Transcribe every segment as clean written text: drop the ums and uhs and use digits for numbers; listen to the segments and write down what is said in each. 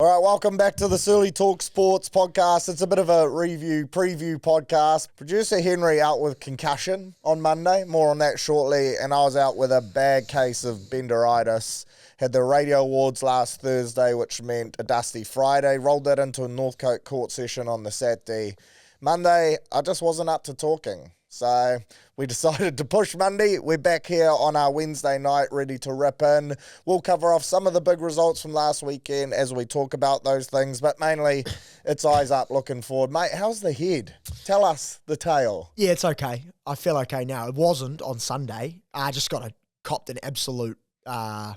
All right, welcome back to the Surly Talk Sports podcast. It's a bit of a preview podcast. Producer Henry out with concussion on Monday. More on that shortly. And I was out with a bad case of benderitis. Had the radio awards last Thursday, which meant a dusty Friday. Rolled that into a Northcote court session on the Saturday. Monday, I just wasn't up to talking. So we decided to push Monday. We're back here on our Wednesday night, ready to rip in. We'll cover off some of the big results from last weekend as we talk about those things, but mainly it's eyes up looking forward. Mate, how's the head? Tell us the tale. Yeah, it's okay. I feel okay now. It wasn't on Sunday. I just copped an absolute... I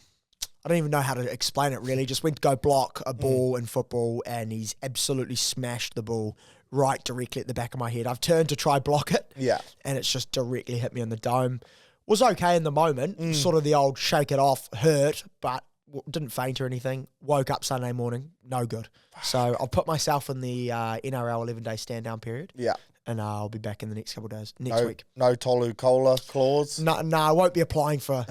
don't even know how to explain it really. Just went to go block a ball in football and he's absolutely smashed the ball right directly at the back of my head. I've turned to try block it. Yeah. And it's just directly hit me in the dome. Was okay in the moment. Sort of the old shake it off, hurt, but didn't faint or anything. Woke up Sunday morning, no good. So I'll put myself in the NRL 11-day stand-down period. Yeah. And I'll be back in the next couple of days, next week. No Tolu Cola clause? No, I won't be applying for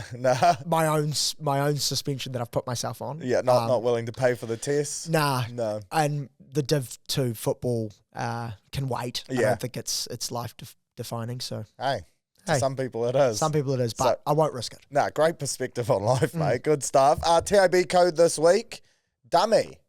my own suspension that I've put myself on. Yeah, not willing to pay for the test? No. And the Div 2 football can wait. Yeah. I don't think it's life-defining, so... Hey, some people it is. Some people it is, but I won't risk it. Great perspective on life, mate. Good stuff. TAB code this week, dummy.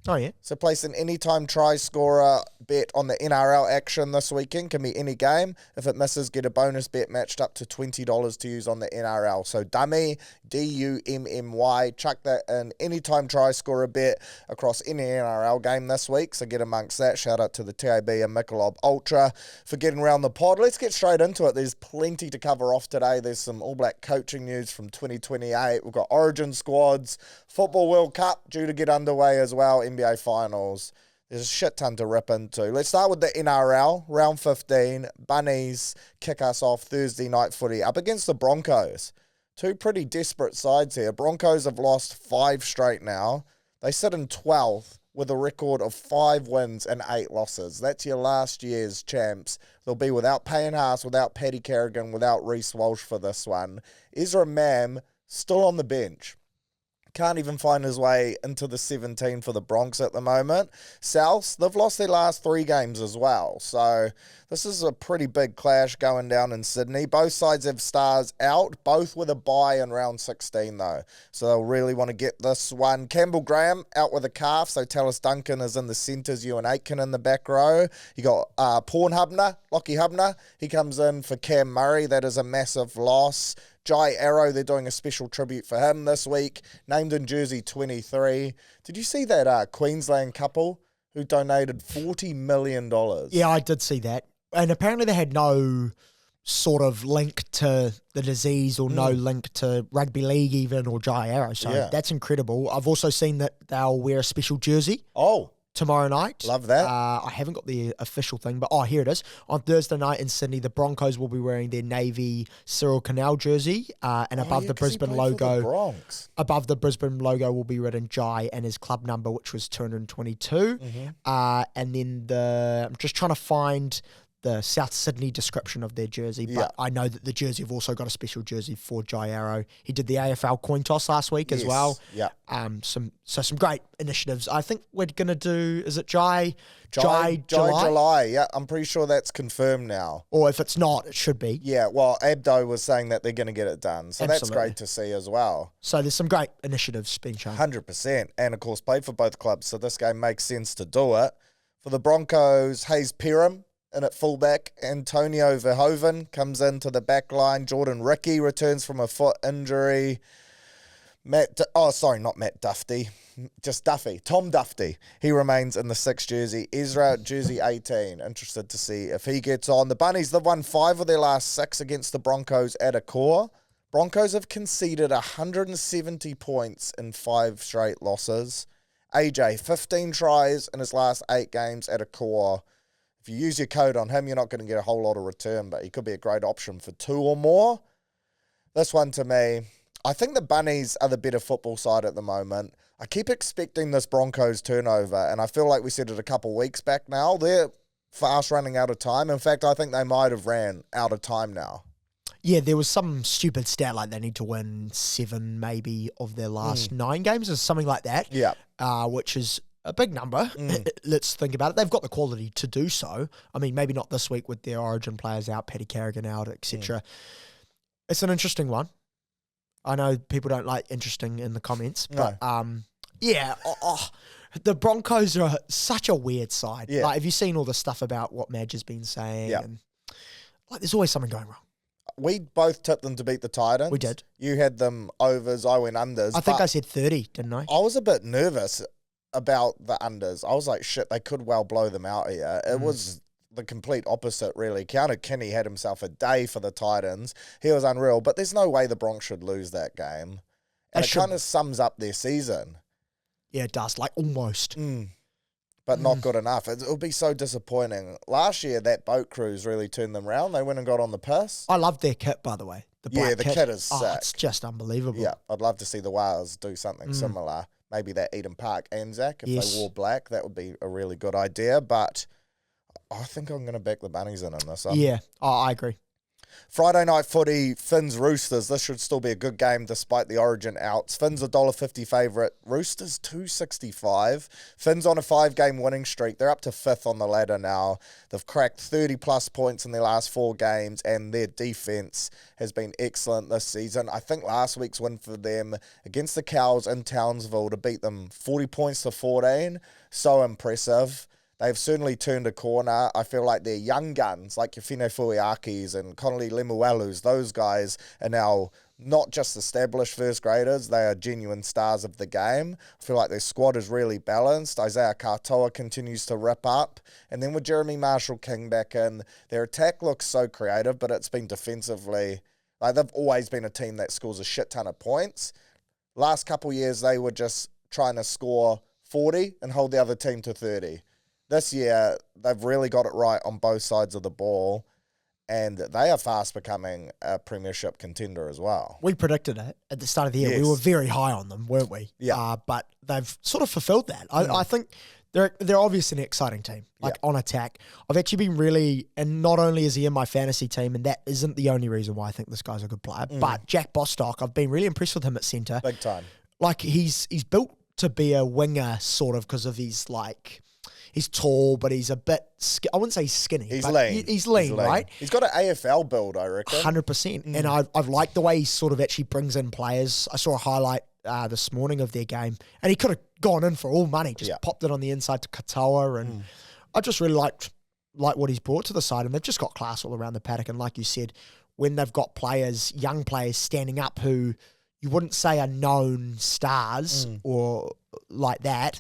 Oh, yeah? So place an anytime try scorer bet on the NRL action this weekend. Can be any game. If it misses, get a bonus bet matched up to $20 to use on the NRL. So dummy, D-U-M-M-Y. Chuck that in. Anytime try scorer bet across any NRL game this week. So get amongst that. Shout out to the TAB and Michelob Ultra for getting around the pod. Let's get straight into it. There's plenty to cover off today. There's some All Black coaching news from 2028. We've got Origin squads. Football World Cup due to get underway as well. NBA Finals. There's a shit ton to rip into. Let's start with the NRL. Round 15. Bunnies kick us off Thursday night footy up against the Broncos. Two pretty desperate sides here. Broncos have lost 5 straight now. They sit in 12th with a record of 5 wins and 8 losses. That's your last year's champs. They'll be without Payne Haas, without Paddy Carrigan, without Reece Walsh for this one. Ezra Mam still on the bench. Can't even find his way into the 17 for the Bronx at the moment. South, they've lost their last 3 games as well. So this is a pretty big clash going down in Sydney. Both sides have stars out, both with a bye in round 16 though. So they'll really want to get this one. Campbell Graham out with a calf. So Tallis Duncan is in the centres, Ewan Aitken in the back row. You got Lockie Hubner. He comes in for Cam Murray. That is a massive loss. Jai Arrow, they're doing a special tribute for him this week, named in jersey 23. Did you see that Queensland couple who donated $40 million? Yeah, I did see that. And apparently they had no sort of link to the disease or no link to rugby league even or Jai Arrow. So that's incredible. I've also seen that they'll wear a special jersey. Oh. Tomorrow night. Love that. I haven't got the official thing, but here it is. On Thursday night in Sydney, the Broncos will be wearing their navy Cyril Canal jersey, and above the Brisbane logo, above the Brisbane logo will be written Jai and his club number, which was 222. And then I'm just trying to find the South Sydney description of their jersey, but I know that the jersey have also got a special jersey for Jai Arrow. He did the AFL coin toss last week as well. Yeah. Some great initiatives. I think we're going to do, is it July? Yeah, I'm pretty sure that's confirmed now. Or if it's not, it should be. Yeah, well, Abdo was saying that they're going to get it done. So That's great to see as well. So there's some great initiatives being shown. 100%. And of course, played for both clubs. So this game makes sense to do it. For the Broncos, Hayes Perham in at fullback. Antonio Verhoeven comes into the back line. Jordan Rickey returns from a foot injury. Not Matt Duffy. Just Duffy. Tom Duffy. He remains in the 6th jersey. Ezra, jersey 18. Interested to see if he gets on. The Bunnies, they've won 5 of their last 6 against the Broncos at a core. Broncos have conceded 170 points in 5 straight losses. AJ, 15 tries in his last 8 games at a core. If you use your code on him, you're not going to get a whole lot of return, but he could be a great option for 2 or more. This one to me, I think the Bunnies are the better football side at the moment. I keep expecting this Broncos turnover, and I feel like we said it a couple weeks back now. They're fast running out of time. In fact, I think they might have ran out of time now. Yeah, there was some stupid stat like they need to win 7 maybe of their last 9 games or something like that. Yeah. Which is a big number. Let's think about it. They've got the quality to do so. I mean, maybe not this week with their Origin players out, Paddy Carrigan out, etc. It's an interesting one. I know people don't like interesting in the comments, but the Broncos are such a weird side. Yeah. Like, have you seen all the stuff about what Madge has been saying? Yeah. And like, there's always something going wrong. We both tipped them to beat the Titans. We did. You had them overs, I went unders. I think I said 30, didn't I? I was a bit nervous about the unders. I was like, shit, they could well blow them out here. It was the complete opposite, really. Keanu Kinney had himself a day for the Titans. He was unreal, but there's no way the Bronx should lose that game. And it kind of sums up their season. Yeah, it does, like almost. But not good enough. It'll be so disappointing. Last year, that boat cruise really turned them around. They went and got on the piss. I love their kit, by the way. The black kit is sick. It's just unbelievable. Yeah, I'd love to see the Whales do something similar. Maybe that Eden Park Anzac, if they wore black, that would be a really good idea. But I think I'm going to back the Bunnies in this one. Yeah, I agree. Friday night footy, Finns Roosters. This should still be a good game despite the Origin outs. Finns $1.50 favourite. Roosters $2.65. Finns on a 5-game winning streak. They're up to 5th on the ladder now. They've cracked 30-plus points in their last 4 games, and their defence has been excellent this season. I think last week's win for them against the Cows in Townsville to beat them 40 points to 14. So impressive. They've certainly turned a corner. I feel like their young guns, like your Fine Fuiakis and Connolly Lemuelus, those guys are now not just established first graders, they are genuine stars of the game. I feel like their squad is really balanced. Isaiah Katoa continues to rip up. And then with Jeremy Marshall-King back in, their attack looks so creative, but it's been defensively, like they've always been a team that scores a shit ton of points. Last couple years, they were just trying to score 40 and hold the other team to 30. This year, they've really got it right on both sides of the ball, and they are fast becoming a premiership contender as well. We predicted it at the start of the year. Yes. We were very high on them, weren't we? Yeah. But they've sort of fulfilled that. I think they're obviously an exciting team, on attack. I've actually been really, and not only is he in my fantasy team, and that isn't the only reason why I think this guy's a good player, but Jack Bostock, I've been really impressed with him at centre. Big time. Like, he's built to be a winger, sort of, because of his, like... He's tall, but he's a bit... I wouldn't say he's skinny. He's lean. He's lean, right? He's got an AFL build, I reckon. 100%. And I've liked the way he sort of actually brings in players. I saw a highlight this morning of their game, and he could have gone in for all money, just popped it on the inside to Katoa, and I just really liked what he's brought to the side, and they've just got class all around the paddock. And like you said, when they've got players, young players standing up who you wouldn't say are known stars or like that,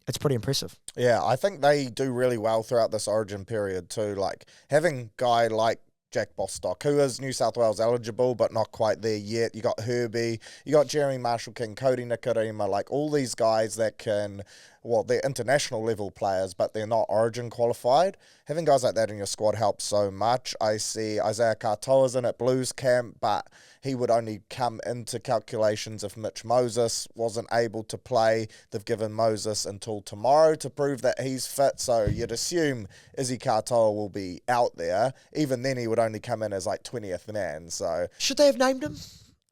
it's pretty impressive. Yeah, I think they do really well throughout this Origin period too. Like, having a guy like Jack Bostock, who is New South Wales eligible but not quite there yet. You got Herbie, you got Jeremy Marshall-King, Cody Nikorima, like all these guys that can, well, they're international level players, but they're not Origin qualified. Having guys like that in your squad helps so much. I see Isaiah Katoa's in at Blues camp, but he would only come into calculations if Mitch Moses wasn't able to play. They've given Moses until tomorrow to prove that he's fit, so you'd assume Izzy Katoa will be out there. Even then, he would only come in as like 20th man. So should they have named him?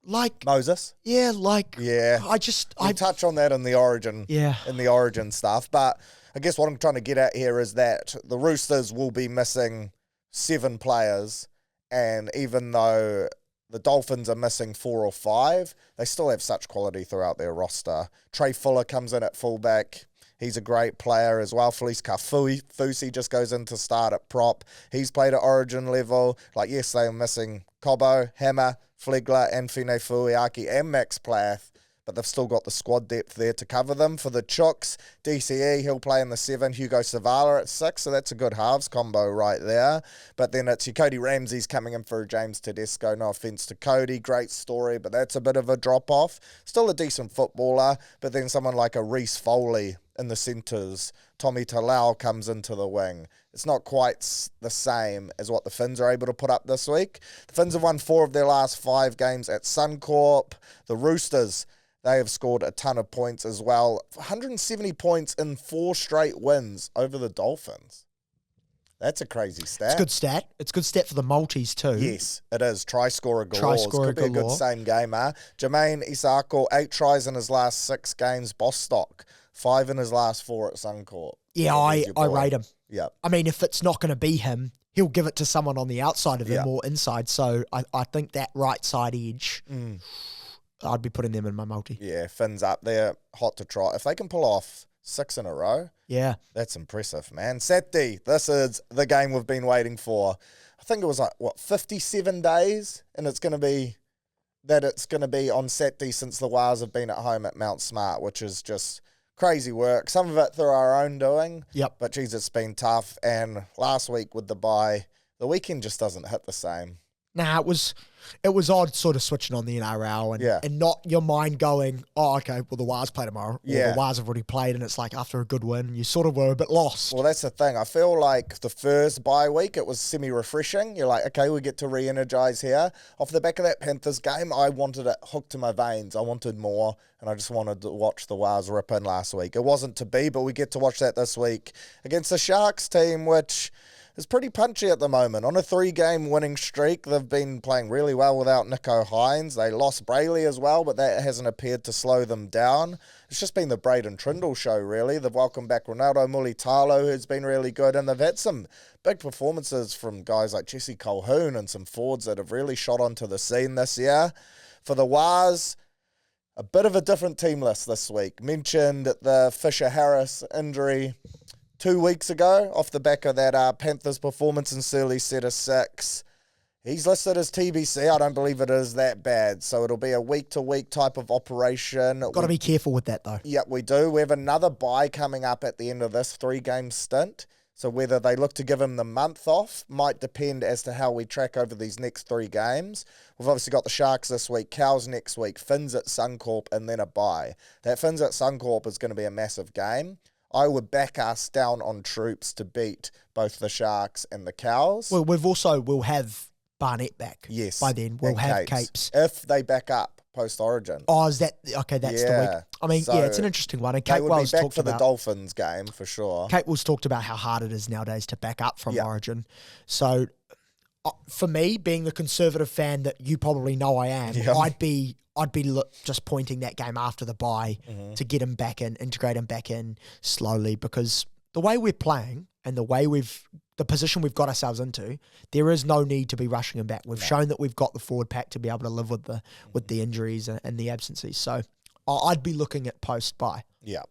Like Moses? Yeah, like... Yeah. I touch on that in the Origin. Yeah. In the Origin stuff. But I guess what I'm trying to get at here is that the Roosters will be missing 7 players. And even though the Dolphins are missing 4 or 5, they still have such quality throughout their roster. Trey Fuller comes in at fullback. He's a great player as well. Felice Kafusi just goes in to start at prop. He's played at Origin level. Like, yes, they are missing Cobbo, Hammer, Flegler, and Fine Fuiaki, and Max Plath, but they've still got the squad depth there to cover them. For the Chooks, DCE, he'll play in the 7, Hugo Savala at 6, so that's a good halves combo right there. But then it's your Cody Ramsey's coming in for James Tedesco. No offence to Cody, great story, but that's a bit of a drop-off. Still a decent footballer, but then someone like a Reece Foley in the centres, Tommy Talau comes into the wing. It's not quite the same as what the Finns are able to put up this week. The Finns have won 4 of their last 5 games at Suncorp. The Roosters, they have scored a ton of points as well. 170 points in 4 straight wins over the Dolphins. That's a crazy stat. It's a good stat. It's a good stat for the multis too. Yes, it is. Try scorer galore. Could be a good same gamer. Jermaine Isako, 8 tries in his last 6 games, Bostock. 5 in his last 4 at Suncorp. Yeah, I rate him. Yeah. I mean, if it's not going to be him, he'll give it to someone on the outside of him or inside. So I think that right side edge, I'd be putting them in my multi. Yeah, Finn's up there, hot to try. If they can pull off 6 in a row, that's impressive, man. Saturday, this is the game we've been waiting for. I think it was 57 days, and it's going to be on Saturday since the Wars have been at home at Mount Smart, which is just crazy work. Some of it through our own doing. Yep. But, geez, it's been tough. And last week with the bye, the weekend just doesn't hit the same. Nah, it was odd sort of switching on the NRL and not your mind going, oh, okay, well, the Wars play tomorrow. Or the Wars have already played, and it's like after a good win, you sort of were a bit lost. Well, that's the thing. I feel like the first bye week, it was semi-refreshing. You're like, okay, we get to re-energize here. Off the back of that Panthers game, I wanted it hooked to my veins. I wanted more, and I just wanted to watch the Wars rip in last week. It wasn't to be, but we get to watch that this week against the Sharks team, which is pretty punchy at the moment. On a 3-game winning streak, they've been playing really well without Nico Hines. They lost Brayley as well, but that hasn't appeared to slow them down. It's just been the Braden Trindle show, really. They've welcomed back Ronaldo Mulitalo, who's been really good, and they've had some big performances from guys like Jesse Colquhoun and some forwards that have really shot onto the scene this year. For the Wars, a bit of a different team list this week. Mentioned the Fisher-Harris injury 2 weeks ago, off the back of that Panthers performance in Surly set of 6. He's listed as TBC. I don't believe it is that bad. So it'll be a week-to-week type of operation. Got to be careful with that, though. Yeah, we do. We have another bye coming up at the end of this 3-game stint. So whether they look to give him the month off might depend as to how we track over these next 3 games. We've obviously got the Sharks this week, Cows next week, Finns at Suncorp, and then a bye. That Finns at Suncorp is going to be a massive game. I would back us down on troops to beat both the Sharks and the Cows. Well, we'll have Barnett back. Yes. By then, we'll have Capes. If they back up post-Origin. Oh, is that... Okay, that's the week. I mean, so it's an interesting one. And Kate Wells talked about... for the Dolphins game, for sure. Kate Wells talked about how hard it is nowadays to back up from Origin. So, for me, being the conservative fan that you probably know I am, I'd be just pointing that game after the bye to get him back in, integrate him back in slowly, because the way we're playing and the position we've got ourselves into, there is no need to be rushing him back. We've shown that we've got the forward pack to be able to live with the injuries and the absences. So I'd be looking at post-bye. Yeah.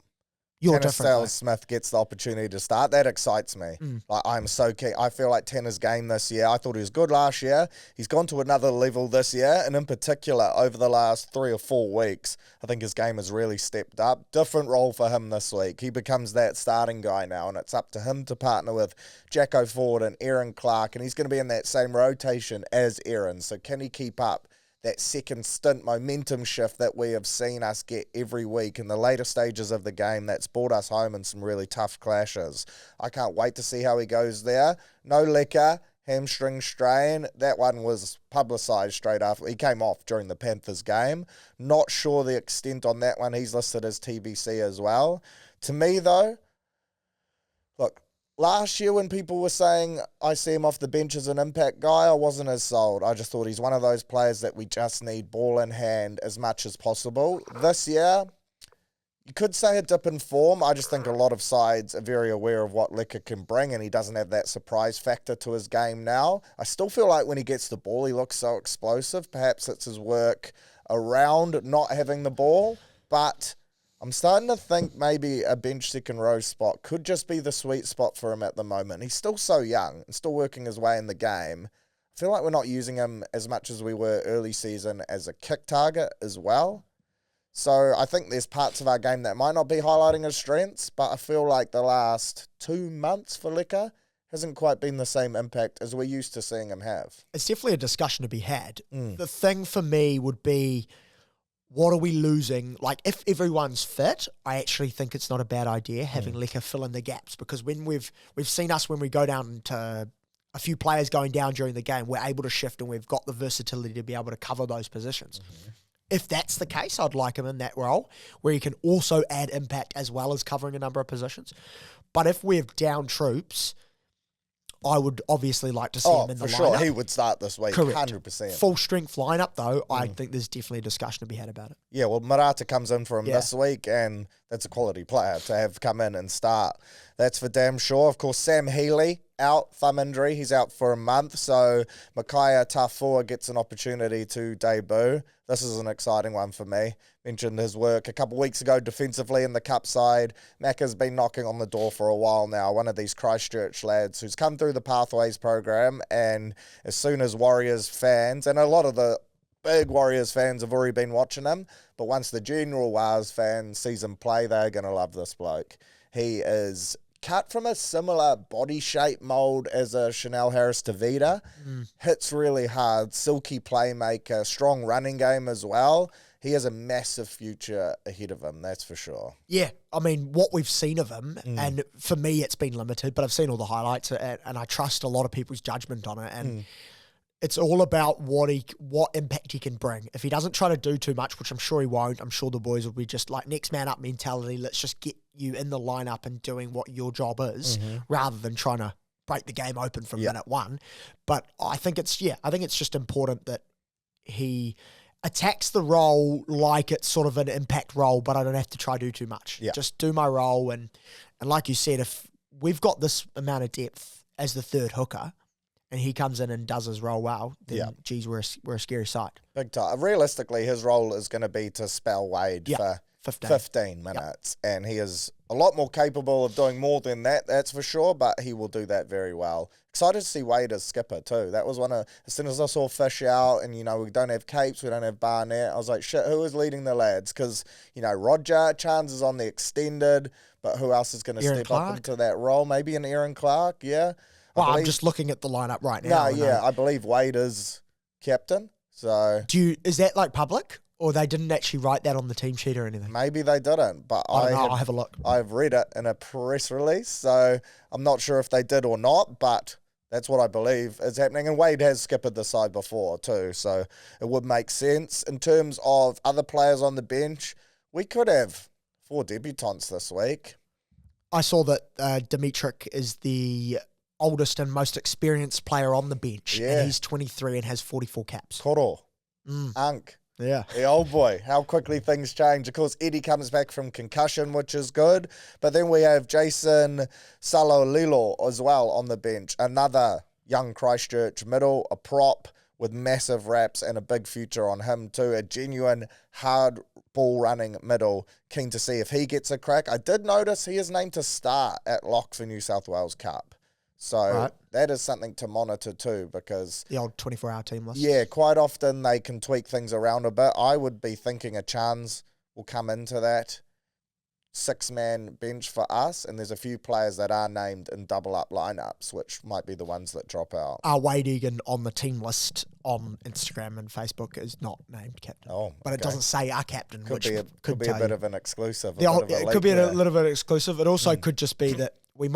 You're Tanner different. Smith gets the opportunity to start. That excites me. Like, I'm so keen. I feel like Tanner's game this year, I thought he was good last year. He's gone to another level this year, and in particular, over the last 3 or 4 weeks, I think his game has really stepped up. Different role for him this week. He becomes that starting guy now, and it's up to him to partner with Jacko Ford and Aaron Clark, and he's going to be in that same rotation as Aaron. So can he keep up that second stint momentum shift that we have seen us get every week in the later stages of the game that's brought us home in some really tough clashes? I can't wait to see how he goes there. No liquor, hamstring strain. That one was publicised straight after. He came off during the Panthers game. Not sure the extent on that one. He's listed as TBC as well. To me, though, look, last year when people were saying I see him off the bench as an impact guy, I wasn't as sold. I just thought he's one of those players that we just need ball in hand as much as possible. This year, you could say a dip in form. I just think a lot of sides are very aware of what Liquor can bring, and he doesn't have that surprise factor to his game now. I still feel like when he gets the ball, he looks so explosive. Perhaps it's his work around not having the ball, but I'm starting to think maybe a bench second row spot could just be the sweet spot for him at the moment. He's still so young and still working his way in the game. I feel like we're not using him as much as we were early season as a kick target as well. So I think there's parts of our game that might not be highlighting his strengths, but I feel like the last 2 months for Liquor hasn't quite been the same impact as we're used to seeing him have. It's definitely a discussion to be had. The thing for me would be, what are we losing? Like, if everyone's fit, I actually think it's not a bad idea having Liquor fill in the gaps, because when we've seen us when we go down to a few players going down during the game, we're able to shift and we've got the versatility to be able to cover those positions. If that's the case, I'd like him in that role where he can also add impact as well as covering a number of positions. But if we're down troops, I would obviously like to see him in the lineup. For sure. He would start this week, Correct. 100%. Full strength lineup, though, I think there's definitely a discussion to be had about it. Yeah, well, Marata comes in for him this week, and that's a quality player to have come in and start. That's for damn sure. Of course, Sam Healy, out, thumb injury. He's out for a month, so Micaiah Tafua gets an opportunity to debut. This is an exciting one for me. Mentioned his work a couple of weeks ago defensively in the cup side. Macca's been knocking on the door for a while now, one of these Christchurch lads who's come through the Pathways program, and as soon as Warriors fans, and a lot of the big Warriors fans have already been watching him, but once the general Wars fans sees him play, they're going to love this bloke. He is cut from a similar body shape mould as a Chanel Harris-Tavita. Hits really hard, silky playmaker, strong running game as well. He has a massive future ahead of him, that's for sure. Yeah, I mean, what we've seen of him, and for me it's been limited, but I've seen all the highlights, and I trust a lot of people's judgment on it, and it's all about what impact he can bring. If he doesn't try to do too much, which I'm sure he won't, I'm sure the boys will be just like next man up mentality, let's just get you in the lineup and doing what your job is, rather than trying to break the game open from minute one. But I think it's just important that he attacks the role like it's sort of an impact role, but I don't have to try to do too much. Yeah. Just do my role, and like you said, if we've got this amount of depth as the third hooker, and he comes in and does his role well, then, geez, we're a scary sight. Big time. Realistically, his role is going to be to spell Wade for 15 minutes, and he is a lot more capable of doing more than that, that's for sure, but he will do that very well. Excited to see Wade as skipper too. That was as soon as I saw Fish out, and, we don't have Capes, we don't have Barnett, I was like, shit, who is leading the lads? Because, Roger Chance is on the extended, but who else is going to step up into that role? Maybe an Aaron Clark, yeah. I'm just looking at the lineup right now. I believe Wade is captain. So is that like public, or they didn't actually write that on the team sheet or anything? Maybe they didn't, but I'll have a look. I've read it in a press release, so I'm not sure if they did or not, but that's what I believe is happening. And Wade has skippered the side before too, so it would make sense. In terms of other players on the bench, we could have 4 debutants this week. I saw that Dimitrik is the oldest and most experienced player on the bench, and he's 23 and has 44 caps. Koro. Unk. Yeah. The old boy. How quickly things change. Of course, Eddie comes back from concussion, which is good. But then we have Jason Salolilo as well on the bench. Another young Christchurch middle, a prop with massive raps and a big future on him too. A genuine hard ball running middle. Keen to see if he gets a crack. I did notice he is named to start at lock for New South Wales Cup. So that is something to monitor too, because the old 24-hour team list. Yeah, quite often they can tweak things around a bit. I would be thinking a Chance will come into that 6-man bench for us, and there's a few players that are named in double-up lineups, which might be the ones that drop out. Wade Egan on the team list on Instagram and Facebook is not named captain. But it doesn't say our captain, could could be a bit of an exclusive. It could be a little bit exclusive. It also could just be that we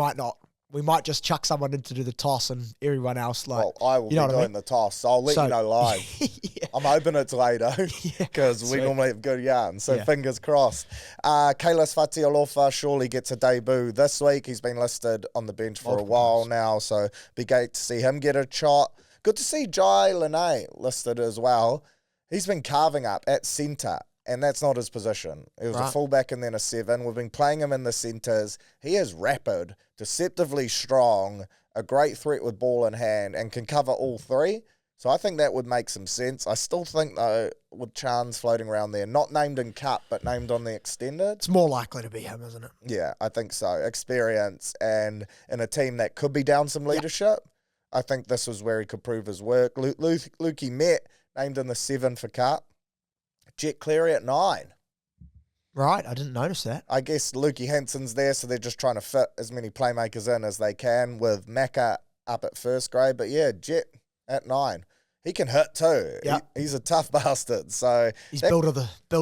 might just chuck someone in to do the toss, and everyone else I will be doing the toss, so I'll let you know live. I'm hoping it's later, because we normally have good yarns, so fingers crossed. Kalis Fatialofa surely gets a debut this week. He's been listed on the bench for a while now, so be great to see him get a shot. Good to see Jai Lene listed as well. He's been carving up at centre, and that's not his position. He was a fullback and then a 7. We've been playing him in the centres. He is rapid, deceptively strong, a great threat with ball in hand, and can cover all 3. So I think that would make some sense. I still think, though, with Chance floating around there, not named in cup, but named on the extended. It's more likely to be him, isn't it? Yeah, I think so. Experience, and in a team that could be down some leadership, I think this was where he could prove his work. Lukey Met, named in the 7 for cup. Jet Cleary at 9. Right, I didn't notice that. I guess Lukey Hansen's there, so they're just trying to fit as many playmakers in as they can, with Macca up at first grade. But yeah, Jet at 9. He can hit too. Yep. He's a tough bastard. So he's built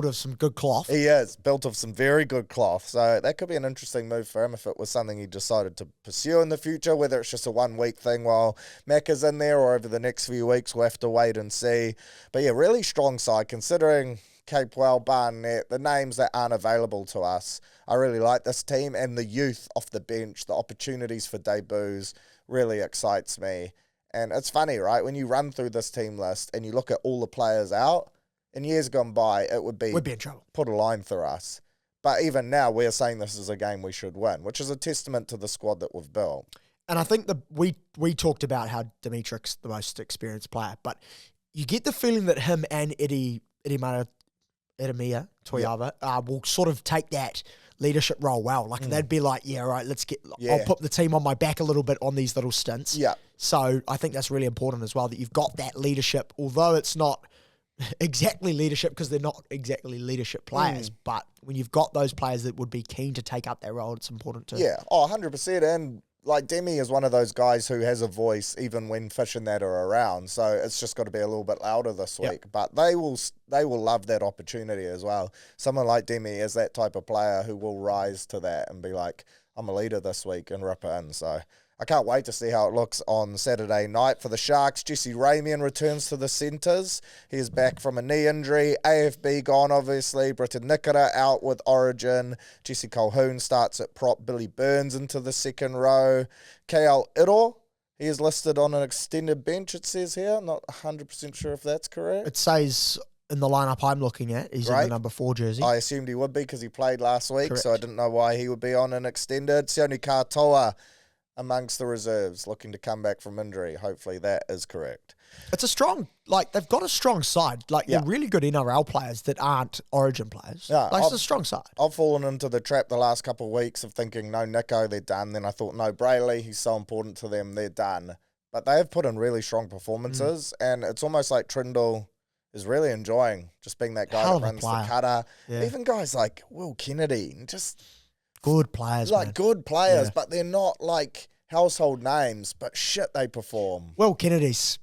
of some good cloth. He is built of some very good cloth. So that could be an interesting move for him if it was something he decided to pursue in the future, whether it's just a 1 week thing while Macca's in there, or over the next few weeks. We'll have to wait and see. But yeah, really strong side considering Capewell, Barnett, the names that aren't available to us. I really like this team, and the youth off the bench, the opportunities for debuts. really excites me. And it's funny, right? When you run through this team list and you look at all the players out, in years gone by, it would be... We'd be in trouble. Put a line through us. But even now, we're saying this is a game we should win, which is a testament to the squad that we've built. And I think we talked about how Dimitric's the most experienced player, but you get the feeling that him and Edemia Toiava will sort of take that leadership role well. Like they'd be like, yeah, right, I'll put the team on my back a little bit on these little stints. Yeah. So I think that's really important as well, that you've got that leadership, although it's not exactly leadership because they're not exactly leadership players. But when you've got those players that would be keen to take up that role, it's important too. Yeah, 100%. And like Demi is one of those guys who has a voice even when Fish and that are around. So it's just got to be a little bit louder this week. But they will love that opportunity as well. Someone like Demi is that type of player who will rise to that and be like, I'm a leader this week and rip it in. So I can't wait to see how it looks on Saturday night. For the Sharks, Jesse Ramian returns to the centres. He is back from a knee injury. AFB gone, obviously. Britta Nikora out with Origin. Jesse Colquhoun starts at prop. Billy Burns into the second row. KL Iro, he is listed on an extended bench, it says here. I'm not 100% sure if that's correct. It says in the lineup I'm looking at, he's in the number 4 jersey. I assumed he would be because he played last week, Correct. so I didn't know why he would be on an extended. Sione Katoa amongst the reserves, looking to come back from injury. Hopefully that is correct. It's a strong, they've got a strong side. They're really good NRL players that aren't Origin players. Yeah, it's a strong side. I've fallen into the trap the last couple of weeks of thinking, no, Nico, they're done. Then I thought, no, Brayley, he's so important to them, they're done. But they have put in really strong performances, and it's almost like Trindle is really enjoying just being that guy that runs the cutter. Yeah. Even guys like Will Kennedy, just... Good players, good players, but they're not like household names, but shit, they perform. Will Kennedy's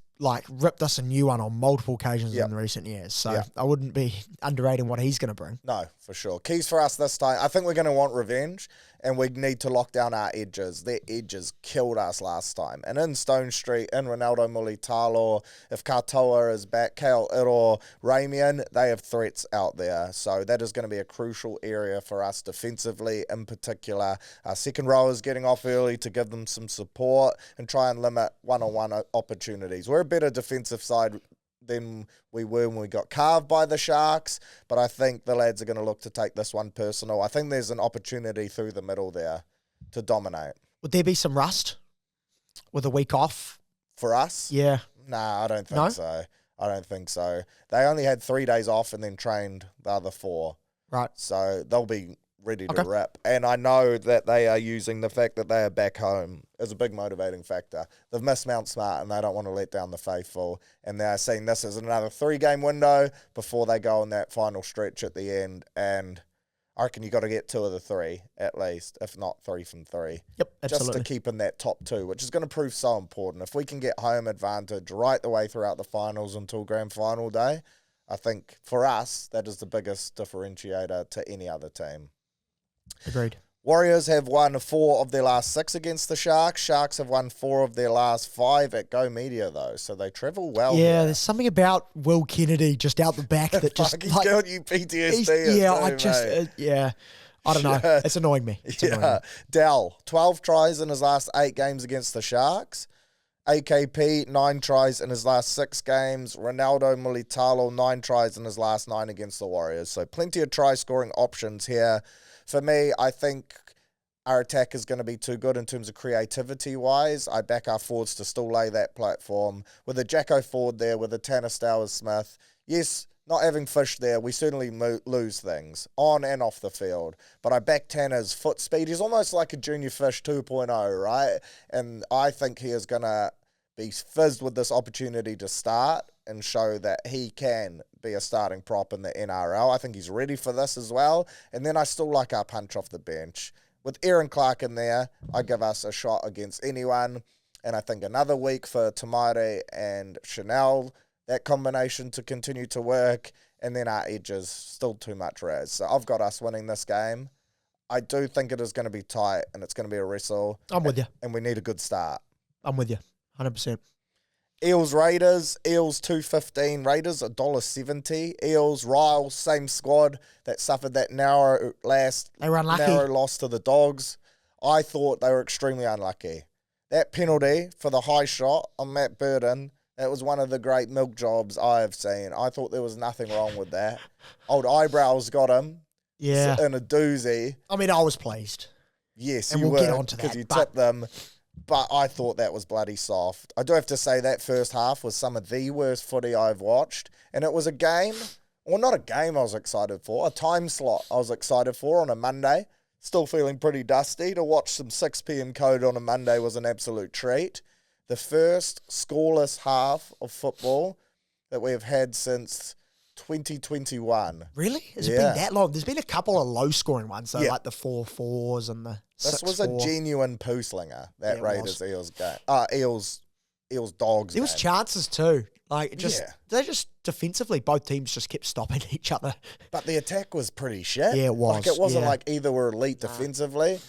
ripped us a new one on multiple occasions in recent years, so I wouldn't be underrating what he's going to bring. No, for sure. Keys for us this time, I think we're going to want revenge, and we need to lock down our edges. Their edges killed us last time. And in Stone Street, in Ronaldo Mulitalo, if Katoa is back, Kale Iro, Ramian, they have threats out there. So that is going to be a crucial area for us defensively in particular. Our second row is getting off early to give them some support and try and limit one-on-one opportunities. We're a better defensive side than we were when we got carved by the Sharks, but I think the lads are going to look to take this one personal. I think there's an opportunity through the middle there to dominate. Would there be some rust with a week off? For us? Yeah. Nah, I don't think so. I don't think so. They only had 3 days off and then trained the other 4. Right. So they'll be ready to rip. And I know that they are using the fact that they are back home as a big motivating factor. They've missed Mount Smart and they don't want to let down the faithful. And they're seeing this as another 3-game window before they go on that final stretch at the end. And I reckon you got to get 2 of the 3 at least, if not 3 from 3. Yep, absolutely. Just to keep in that top 2, which is going to prove so important. If we can get home advantage right the way throughout the finals until grand final day, I think for us, that is the biggest differentiator to any other team. Agreed. Warriors have won 4 of their last 6 against the Sharks. Sharks have won 4 of their last 5 at Go Media, though, so they travel well. Yeah, there's something about Will Kennedy just out the back that just he's got you PTSD. I don't know. It's annoying me. Annoying me. Dell, 12 tries in his last 8 games against the Sharks. AKP, 9 tries in his last 6 games. Ronaldo Mulitalo, 9 tries in his last 9 against the Warriors. So plenty of try-scoring options here. For me, I think our attack is going to be too good in terms of creativity-wise. I back our forwards to still lay that platform. With a Jacko Ford there, with a Tanner Stowers-Smith. Yes, not having Fish there, we certainly lose things on and off the field. But I back Tanner's foot speed. He's almost like a Junior Fish 2.0, right? And I think he is going to be fizzed with this opportunity to start and show that he can be a starting prop in the NRL. I think he's ready for this as well. And then I still like our punch off the bench. With Aaron Clark in there, I give us a shot against anyone. And I think another week for Tamari and Chanel, that combination to continue to work. And then our edges, still too much Raz. So I've got us winning this game. I do think it is going to be tight and it's going to be a wrestle. I'm with you. And we need a good start. I'm with you, 100%. Eels Raiders, Eels 2.15, Raiders $1.70. Eels Ryle, same squad that suffered that narrow loss to the Dogs. I thought they were extremely unlucky. that penalty for the high shot on Matt Burton, that was one of the great milk jobs I have seen. I thought there was nothing wrong with that. Old Eyebrows got him in a doozy. I mean, I was pleased. Yes, and you we'll were, get onto that, because you tipped them. But I thought that was bloody soft. I do have to say that first half was some of the worst footy I've watched. And it was a game, well, not a game I was excited for, a time slot I was excited for on a Monday. Still feeling pretty dusty. To watch some 6 p.m. code on a Monday was an absolute treat. The first scoreless half of football that we have had since 2021. Really? Has it been that long? There's been a couple of low-scoring ones, though, like the 4-4s and the 6-4. This was a genuine poo slinger, that Raiders-Eels game. Eels-Dogs There was chances, too. Like, they just defensively, both teams just kept stopping each other. But the attack was pretty shit. Yeah, it was. Like, it wasn't like either were elite defensively.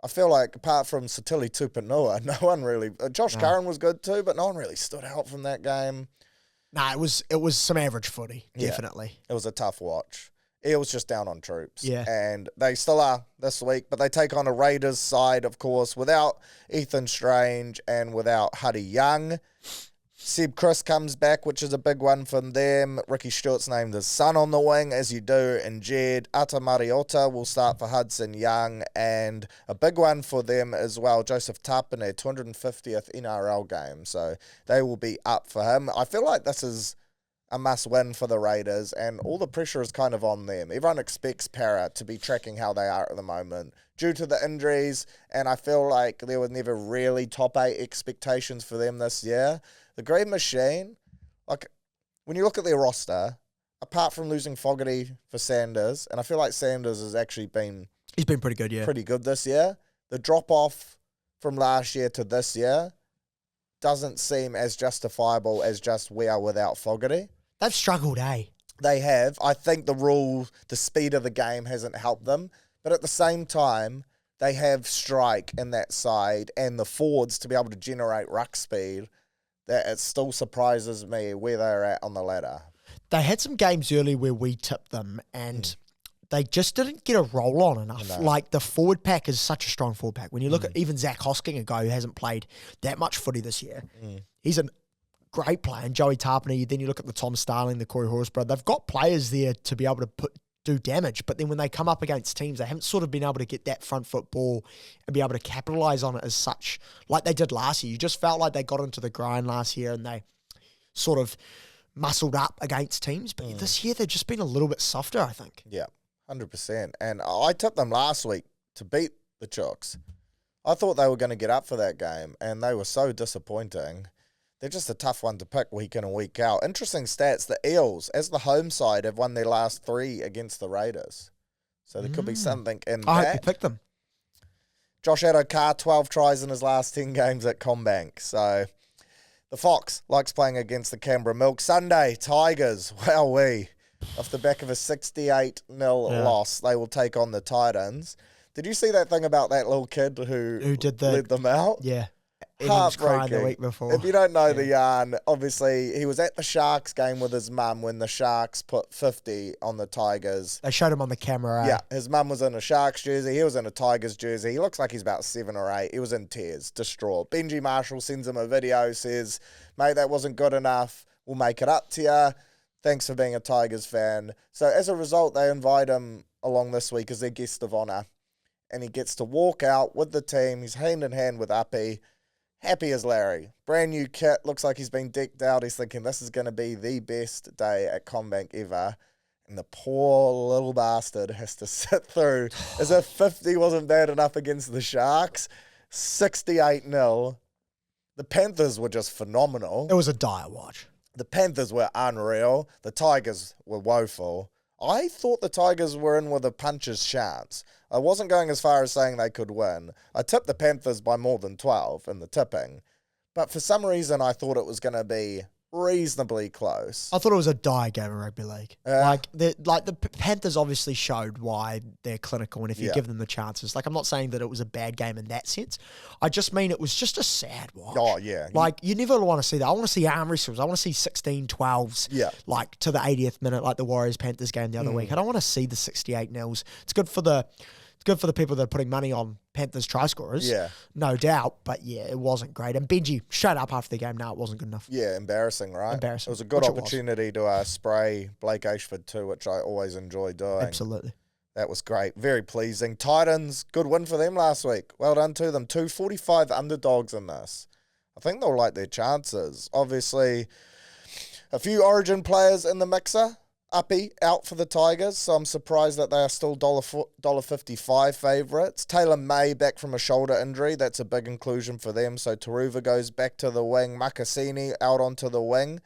I feel like apart from Satili Tupanua, no one really... Josh Curran was good too, but no one really stood out from that game. Nah, it was some average footy, definitely. It was a tough watch. Eels just down on troops. Yeah. And they still are this week, but they take on a Raiders side, of course, without Ethan Strange and without Huddy Young. Seb Chris comes back, which is a big one from them. Ricky Stewart's named his son on the wing, as you do, and Jed. Ata Mariota will start for Hudson Young, and a big one for them as well, Joseph Tapine, 250th NRL game, so they will be up for him. I feel like this is a must-win for the Raiders, and all the pressure is kind of on them. Everyone expects Para to be tracking how they are at the moment due to the injuries, and I feel like there were never really top 8 expectations for them this year. The Green Machine, like, when you look at their roster, apart from losing Fogarty for Sanders, and I feel like Sanders has actually been... He's been pretty good, yeah. Pretty good this year. The drop-off from last year to this year doesn't seem as justifiable as just we are without Fogarty. They've struggled, eh? They have. I think the speed of the game hasn't helped them. But at the same time, they have strike in that side and the forwards to be able to generate ruck speed. That it still surprises me where they're at on the ladder. They had some games early where we tipped them and they just didn't get a roll on enough. No. Like, the forward pack is such a strong forward pack. When you look at even Zach Hosking, a guy who hasn't played that much footy this year, he's a great player. And Joey Tarpany, then you look at the Tom Starling, the Corey Horsburgh, they've got players there to be able to do damage, but then when they come up against teams, they haven't sort of been able to get that front foot ball and be able to capitalize on it as such, like they did last year. You just felt like they got into the grind last year and they sort of muscled up against teams, but this year they've just been a little bit softer, I think. Yeah, 100%. And I tipped them last week to beat the Chooks. I thought they were going to get up for that game, and they were so disappointing. They're just a tough one to pick week in and week out. Interesting stats, the Eels, as the home side, have won their last 3 against the Raiders. So there could be something in that. I hope you picked them. Josh Addo-Carr, 12 tries in his last 10 games at CommBank. So the Fox likes playing against the Canberra Milk. Sunday, Tigers, wowee. Off the back of a 68-0 loss, they will take on the Titans. Did you see that thing about that little kid who led them out? Yeah. Heartbreaking. The week before. If you don't know the yarn, obviously he was at the Sharks game with his mum when the Sharks put 50 on the Tigers. They showed him on the camera. Yeah, his mum was in a Sharks jersey. He was in a Tigers jersey. He looks like he's about 7 or 8. He was in tears, distraught. Benji Marshall sends him a video, says, mate, that wasn't good enough. We'll make it up to you. Thanks for being a Tigers fan. So as a result, they invite him along this week as their guest of honour. And he gets to walk out with the team. He's hand in hand with Uppy. Happy as Larry. Brand new kit. Looks like he's been decked out. He's thinking this is going to be the best day at CommBank ever. And the poor little bastard has to sit through as if 50 wasn't bad enough against the Sharks. 68-0. The Panthers were just phenomenal. It was a dire watch. The Panthers were unreal. The Tigers were woeful. I thought the Tigers were in with a puncher's chance. I wasn't going as far as saying they could win. I tipped the Panthers by more than 12 in the tipping. But for some reason, I thought it was going to be reasonably close. I thought it was a dire game of rugby league. The Panthers obviously showed why they're clinical, and if you give them the chances. Like, I'm not saying that it was a bad game in that sense. I just mean it was just a sad watch. Oh, yeah. Like, you never want to see that. I want to see arm wrestles. I want to see 16-12s, like, to the 80th minute, like the Warriors-Panthers game the other week. I don't want to see the 68-0s. It's good for the It's good for the people that are putting money on Panthers try scorers. Yeah. No doubt. But yeah, it wasn't great. And Benji showed up after the game. No, it wasn't good enough. Yeah, embarrassing, right? Embarrassing. It was a good opportunity to spray Blake Ashford too, which I always enjoy doing. Absolutely. That was great. Very pleasing. Titans, good win for them last week. Well done to them. 245 underdogs in this. I think they'll like their chances. Obviously, a few Origin players in the mixer. Uppy out for the Tigers, so I'm surprised that they are still $1.55 favourites. Taylor May back from a shoulder injury. That's a big inclusion for them. So Taruva goes back to the wing. Makasini out onto the wing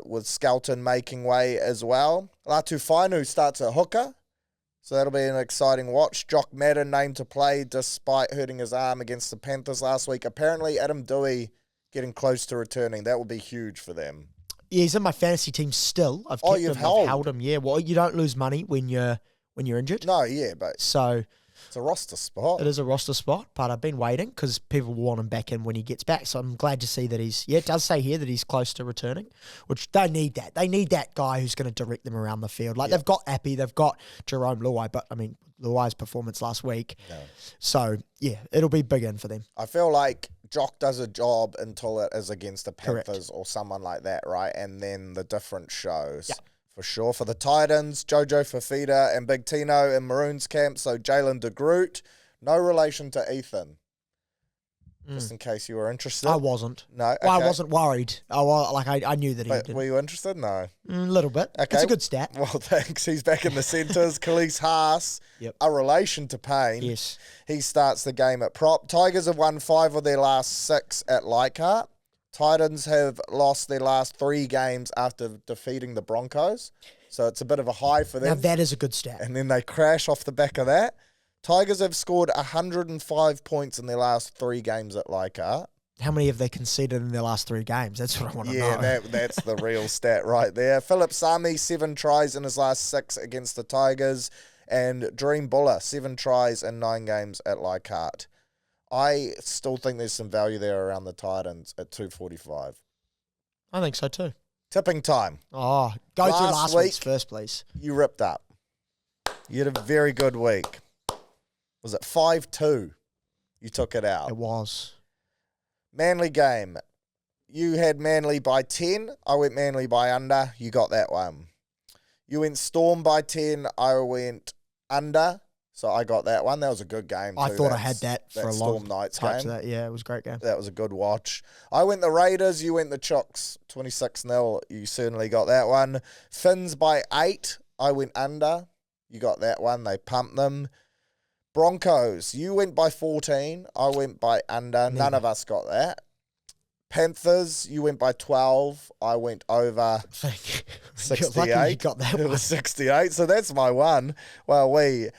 with Skelton making way as well. Latu Fainu starts at hooker. So that'll be an exciting watch. Jock Madden named to play despite hurting his arm against the Panthers last week. Apparently, Adam Dewey getting close to returning. That will be huge for them. Yeah, he's in my fantasy team still. I've kept him. I've held him. Yeah, well, you don't lose money when you're injured. No, yeah, but so it's a roster spot. It is a roster spot, but I've been waiting because people want him back in when he gets back. So I'm glad to see that it does say here that he's close to returning, which they need that. They need that guy who's going to direct them around the field. Like they've got Appy, they've got Jerome Luai, but I mean, Luai's performance last week. No. So yeah, it'll be big in for them. I feel like Jock does a job until it is against the Panthers or someone like that, right? And then the difference shows. Yeah. For sure. For the Titans, Jojo Fafita and Big Tino in Maroons camp. So Jalen de Groot, no relation to Ethan. Just in case you were interested. I wasn't. No? Okay. Well, I wasn't worried. I knew that he did. Were you interested? No. A little bit. Okay. It's a good stat. Well, thanks. He's back in the centres. Khalees Haas, a relation to Payne. Yes. He starts the game at prop. Tigers have won 5 of their last 6 at Leichhardt. Titans have lost their last 3 games after defeating the Broncos. So it's a bit of a high for them. Now that is a good stat. And then they crash off the back of that. Tigers have scored 105 points in their last 3 games at Leichhardt. How many have they conceded in their last 3 games? That's what I want to know. Yeah, that's the real stat right there. Philip Sami, 7 tries in his last 6 against the Tigers. And Dream Buller, 7 tries in 9 games at Leichhardt. I still think there's some value there around the Titans at 245. I think so too. Tipping time. Oh, go through last week's first, please. You ripped up. You had a very good week. Was it 5-2? You took it out. It was. Manly game. You had Manly by 10. I went Manly by under. You got that one. You went Storm by 10. I went under. So I got that one. That was a good game. I thought I had that for a long Storm Knights game. Yeah, it was a great game. That was a good watch. I went the Raiders. You went the Chooks. 26-0. You certainly got that one. Finns by 8. I went under. You got that one. They pumped them. Broncos. You went by 14. I went by under. None of us got that. Panthers. You went by 12. I went over 68. You got that one. It was 68. So that's my one. Well, we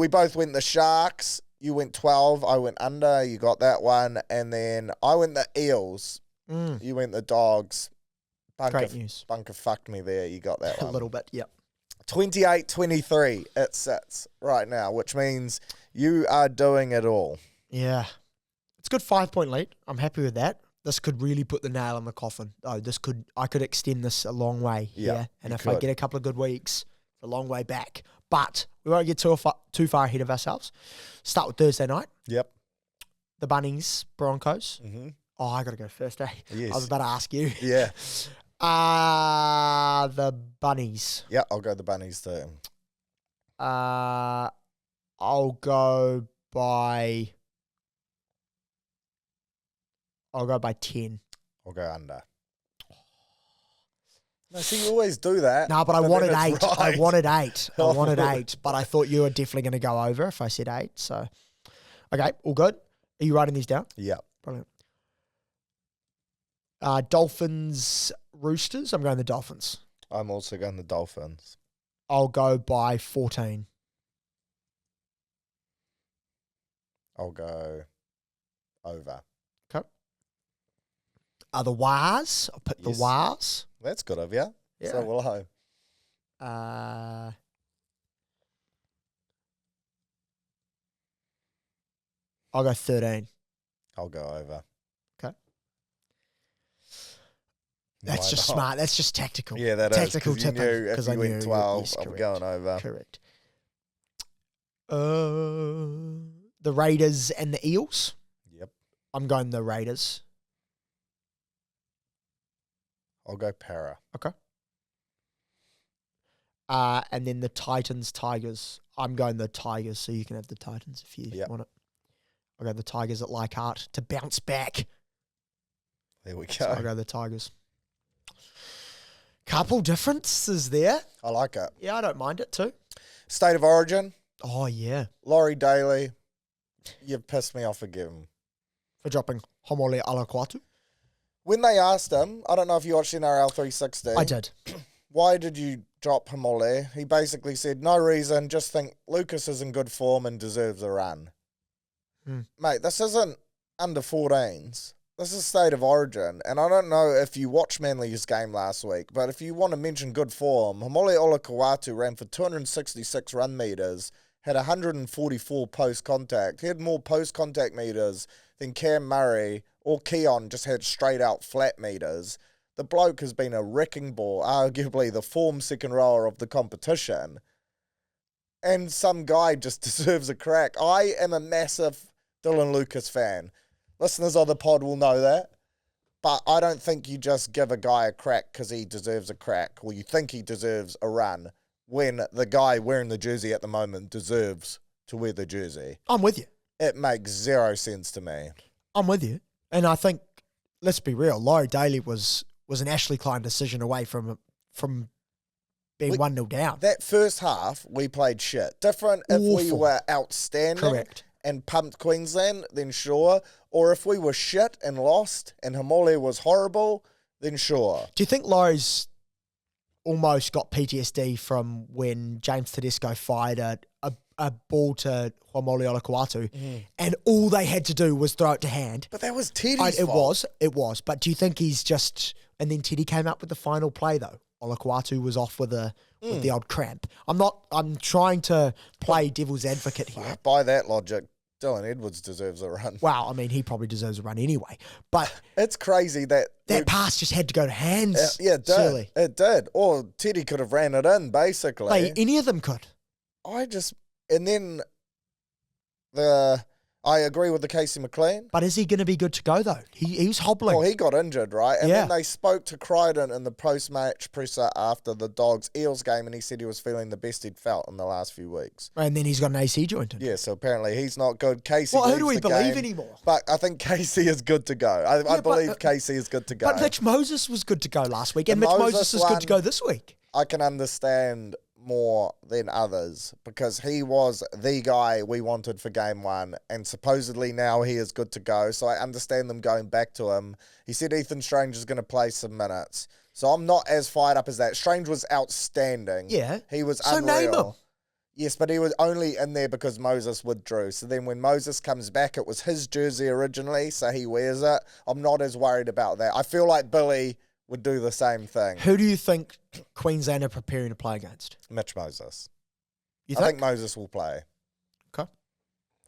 both went the Sharks. You went 12. I went under. You got that one. And then I went the Eels. You went the Dogs. Great news. Bunker fucked me there. You got that one. A little bit, yep. 28-23 it sits right now, which means you are doing it all. Yeah. It's a good 5-point lead. I'm happy with that. This could really put the nail in the coffin. Oh, I could extend this a long way. Yeah. And if I get a couple of good weeks, a long way back. But we won't get too far ahead of ourselves. Start with Thursday night. Yep. The Bunnies, Broncos. Mm-hmm. Oh, I got to go first, eh? Yes. I was about to ask you. Yeah. The Bunnies. Yeah, I'll go the Bunnies too. I'll go by 10. I'll go under. No, see, you always do that. No, but I wanted 8. Right. I wanted 8. I wanted 8, but I thought you were definitely going to go over if I said 8. So, okay, all good. Are you writing these down? Yeah. Brilliant. Dolphins, Roosters. I'm going the Dolphins. I'm also going the Dolphins. I'll go by 14. I'll go over. Okay. The Wars. I'll pick the Wars. That's good of you. Yeah. So will I. I'll go 13. I'll go over. Okay. That's just smart. That's just tactical. Yeah, that tactical is. Tactical tipping. Because if you I knew. went 12, yes, I'm going over. Correct. The Raiders and the Eels. Yep. I'm going the Raiders. I'll go Para. Okay. And then the Titans, Tigers. I'm going the Tigers, so you can have the Titans if you want it. I'll go the Tigers at Leichhardt to bounce back. There we go. So I'll go the Tigers. Couple differences there. I like it. Yeah, I don't mind it too. State of Origin. Oh, yeah. Laurie Daly. You've pissed me off again. For dropping Haumole Alaquatu. When they asked him, I don't know if you watched NRL 360. I did. Why did you drop Haumole? He basically said, no reason, just think Lucas is in good form and deserves a run. Mate, this isn't under 14s. This is State of Origin. And I don't know if you watched Manly's game last week, but if you want to mention good form, Haumole Olakuatu ran for 266 run meters, had 144 post-contact. He had more post-contact meters than Cam Murray or Keon just had straight-out flat meters. The bloke has been a wrecking ball, arguably the form second rower of the competition. And some guy just deserves a crack. I am a massive Dylan Lucas fan. Listeners of the pod will know that. But I don't think you just give a guy a crack because he deserves a crack or you think he deserves a run when the guy wearing the jersey at the moment deserves to wear the jersey. I'm with you. It makes zero sense to me. I'm with you. And I think, let's be real, Laurie Daly was an Ashley Klein decision away from being 1-0 down. That first half, we played shit. Different if we were outstanding. Correct. And pumped Queensland, then sure. Or if we were shit and lost and Haumole was horrible, then sure. Do you think Laurie's almost got PTSD from when James Tedesco fired a ball to Haumole Olakuatu and all they had to do was throw it to hand? But that was Teddy's fault. It was. But do you think he's just... And then Teddy came up with the final play, though. Olakuatu was off with the old cramp. I'm trying to play devil's advocate here. By that logic, Dylan Edwards deserves a run. Wow, I mean, he probably deserves a run anyway. But it's crazy that pass just had to go to hands. Yeah, it did. Surely. It did. Or Teddy could have ran it in, basically. Any of them could. And then I agree with the Casey McLean. But is he going to be good to go, though? He was hobbling. Well, he got injured, right? And then they spoke to Crichton in the post-match presser after the Dogs-Eels game, and he said he was feeling the best he'd felt in the last few weeks. And then he's got an AC joint in. Yeah, so apparently he's not good. Casey who do we believe anymore? But I think Casey is good to go. I believe Casey is good to go. But Mitch Moses was good to go last week, and Mitch Moses is good to go this week. I can understand more than others because he was the guy we wanted for game one and supposedly now he is good to go, so I understand them going back to him. He said Ethan Strange is going to play some minutes, so I'm not as fired up as that. Strange was outstanding. Yeah. He was unreal. Name him. Yes, but he was only in there because Moses withdrew. So then when Moses comes back, it was his jersey originally, so he wears it. I'm not as worried about that. I feel like Billy would do the same thing. Who do you think Queensland are preparing to play against? Mitch Moses. I think Moses will play. Okay.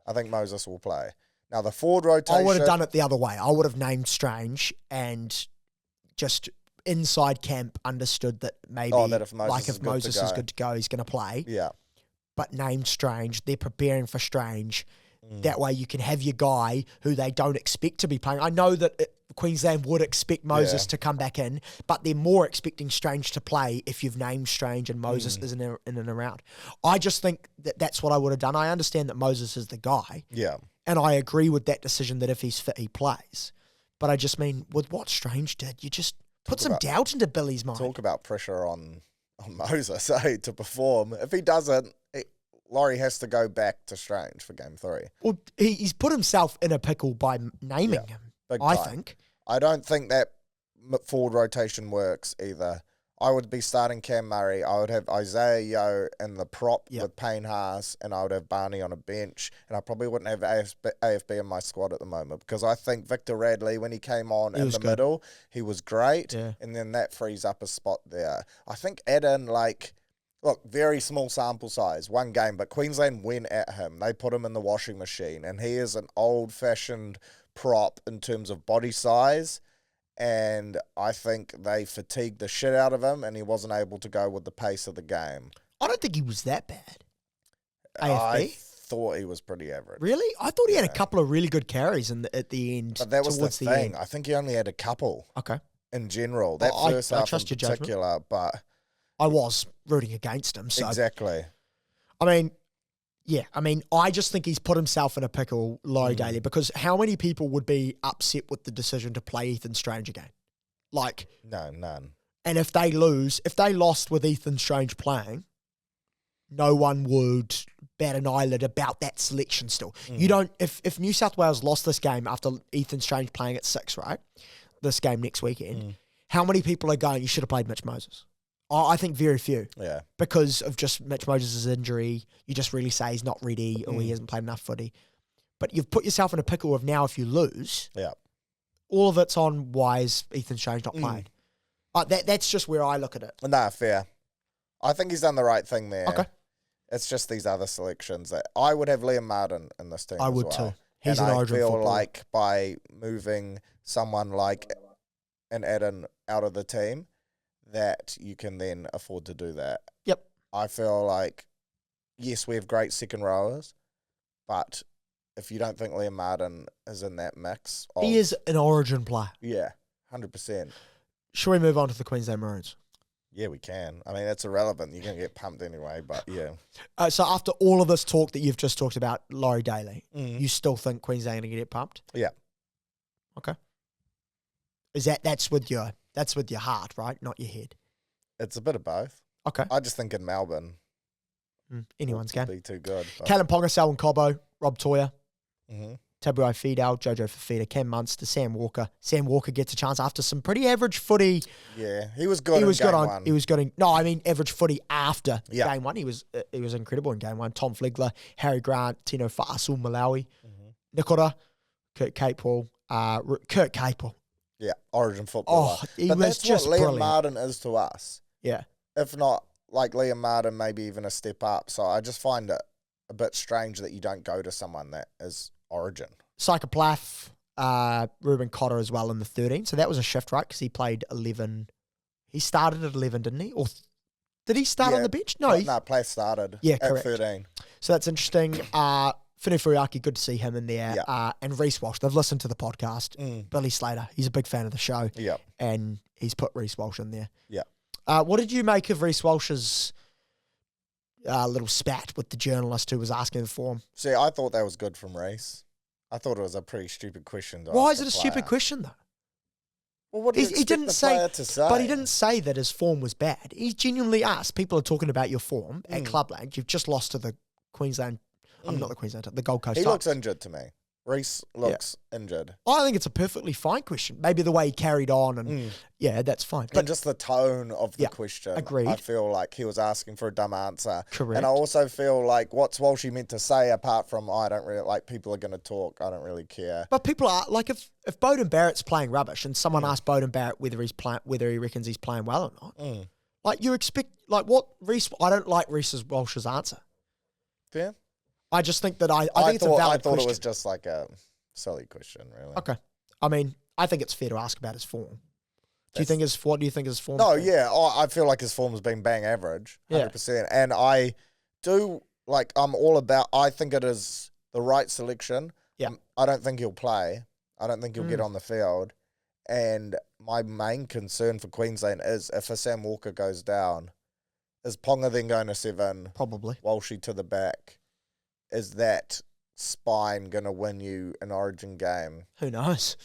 I think Moses will play. Now, the forward rotation... I would have done it the other way. I would have named Strange and just inside camp understood that maybe... that if Moses is good to go, he's going to play. Yeah. But named Strange. They're preparing for Strange. That way you can have your guy who they don't expect to be playing. I know that Queensland would expect Moses to come back in, but they're more expecting Strange to play if you've named Strange and Moses isn't in and around. I just think that's what I would have done. I understand that Moses is the guy. Yeah. And I agree with that decision that if he's fit, he plays. But I just mean, with what Strange did, you just put some doubt into Billy's mind. Talk about pressure on Moses, to perform. If he doesn't... Laurie has to go back to Strange for game 3. Well, he's put himself in a pickle by naming him, I think. I don't think that forward rotation works either. I would be starting Cam Murray. I would have Isaiah Yeo in the prop with Payne Haas, and I would have Barney on a bench, and I probably wouldn't have AFB in my squad at the moment because I think Victor Radley, when he came on in the middle, he was great, and then that frees up a spot there. I think Eden, look, very small sample size, one game, but Queensland went at him. They put him in the washing machine, and he is an old-fashioned prop in terms of body size, and I think they fatigued the shit out of him, and he wasn't able to go with the pace of the game. I don't think he was that bad. AFB? I thought he was pretty average. Really? I thought he had a couple of really good carries at the end. But that was towards the the thing. end. I think he only had a couple. Okay. In general, that first half in particular, but I was rooting against him. So exactly. I mean, yeah. I mean, I just think he's put himself in a pickle, Laurie Daly, because how many people would be upset with the decision to play Ethan Strange again? Like, no, none. And if they lost with Ethan Strange playing, no one would bat an eyelid about that selection still. You don't, if New South Wales lost this game after Ethan Strange playing at 6, right? This game next weekend, how many people are going, you should have played Mitch Moses? I think very few. Yeah. Because of just Mitch Moses' injury. You just really say he's not ready or he hasn't played enough footy. But you've put yourself in a pickle of now if you lose, all of it's on why is Ethan Strange not playing. That's just where I look at it. Nah, fair. I think he's done the right thing there. Okay. It's just these other selections that I would have Liam Martin in this team. I would too. He's and an I origin feel footballer. like by moving someone like an Adam out of the team, that you can then afford to do that. Yep. I feel like, yes, we have great second rowers, but if you don't think Liam Martin is in that mix, he is an origin player. Yeah, 100%. Shall we move on to the Queensland Maroons? Yeah, we can. I mean, that's irrelevant. You're going to get pumped anyway, but yeah. So after all of this talk that you've just talked about, Laurie Daly, you still think Queensland are going to get pumped? Yeah. Okay. That's with your heart, right? Not your head. It's a bit of both. Okay. I just think in Melbourne, anyone's game. Be too good. Callum Ponga, Selwyn Cobbo, Rob Toyer, Tabuai Fidel, Jojo Fafita, Cam Munster, Sam Walker. Sam Walker gets a chance after some pretty average footy. Yeah, he was good. He was good on. He was good in. No, I mean average footy after game one. He was incredible in game one. Tom Flegler, Harry Grant, Tino Fa'asul Malawi, Nikora, Kurt Capewell, Kurt Capewell. Yeah, origin footballer. Oh, he was just what Liam brilliant. Martin is to us. Yeah. If not, like Liam Martin, maybe even a step up. So I just find it a bit strange that you don't go to someone that is origin. Syker Plath, Ruben Cotter as well in the 13. So that was a shift, right? Because he played 11. He started at 11, didn't he? Or did he start on the bench? No. Plath started at 13. So that's interesting. Finu Furiaki, good to see him in there. Yeah. And Reece Walsh, they've listened to the podcast. Billy Slater, he's a big fan of the show. Yeah. And he's put Reece Walsh in there. Yeah. What did you make of Reece Walsh's little spat with the journalist who was asking for him? See, I thought that was good from Reece. I thought it was a pretty stupid question. Why is it a stupid question, though? Well, what do you expect the player to say? But he didn't say that his form was bad. He genuinely asked. People are talking about your form at Clubland. You've just lost to the Queensland. Not the Queensland, the Gold Coast. He Sharks. looks injured to me. Reece looks injured. I think it's a perfectly fine question. Maybe the way he carried on and that's fine. But just the tone of the question. Agreed. I feel like he was asking for a dumb answer. Correct. And I also feel like what's Walshy meant to say apart from I don't really like people are going to talk. I don't really care. But people are like if Bowden Barrett's playing rubbish and someone asks Bowden Barrett whether he reckons he's playing well or not. Like you expect what Reece. I don't like Reece Walsh's answer. Yeah. I just think that I think it's a valid question. I thought it was just like a silly question, really. Okay. I mean, I think it's fair to ask about his form. Do you think his form? No, yeah. I feel like his form has been bang average, 100%. And I do, like, I'm all about, I think it is the right selection. Yeah. I don't think he'll play. I don't think he'll get on the field. And my main concern for Queensland is if a Sam Walker goes down, is Ponga then going to 7? Probably. Walshy to the back. Is that spine going to win you an Origin game? Who knows?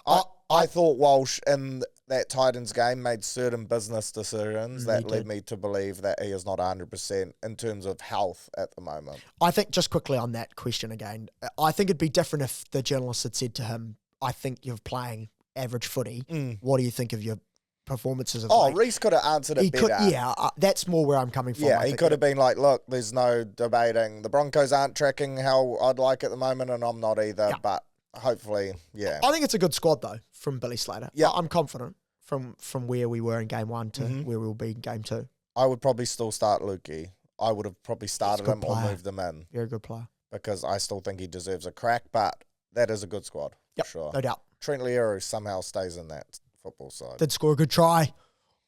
I thought Walsh in that Titans game made certain business decisions that led me to believe that he is not 100% in terms of health at the moment. I think just quickly on that question again, I think it'd be different if the journalist had said to him, I think you're playing average footy. What do you think of your performances of late? Reece could have answered it better. That's more where I'm coming from. Yeah, he could have been like, look, there's no debating. The Broncos aren't tracking how I'd like at the moment, and I'm not either, but hopefully, I think it's a good squad, though, from Billy Slater. Yeah. I'm confident from where we were in game 1 to where we'll be in game 2. I would probably still start Lukey. I would have probably started him or moved him in. Very good player. Because I still think he deserves a crack, but that is a good squad, for sure. No doubt. Trent Learu somehow stays in that football side. Did score a good try.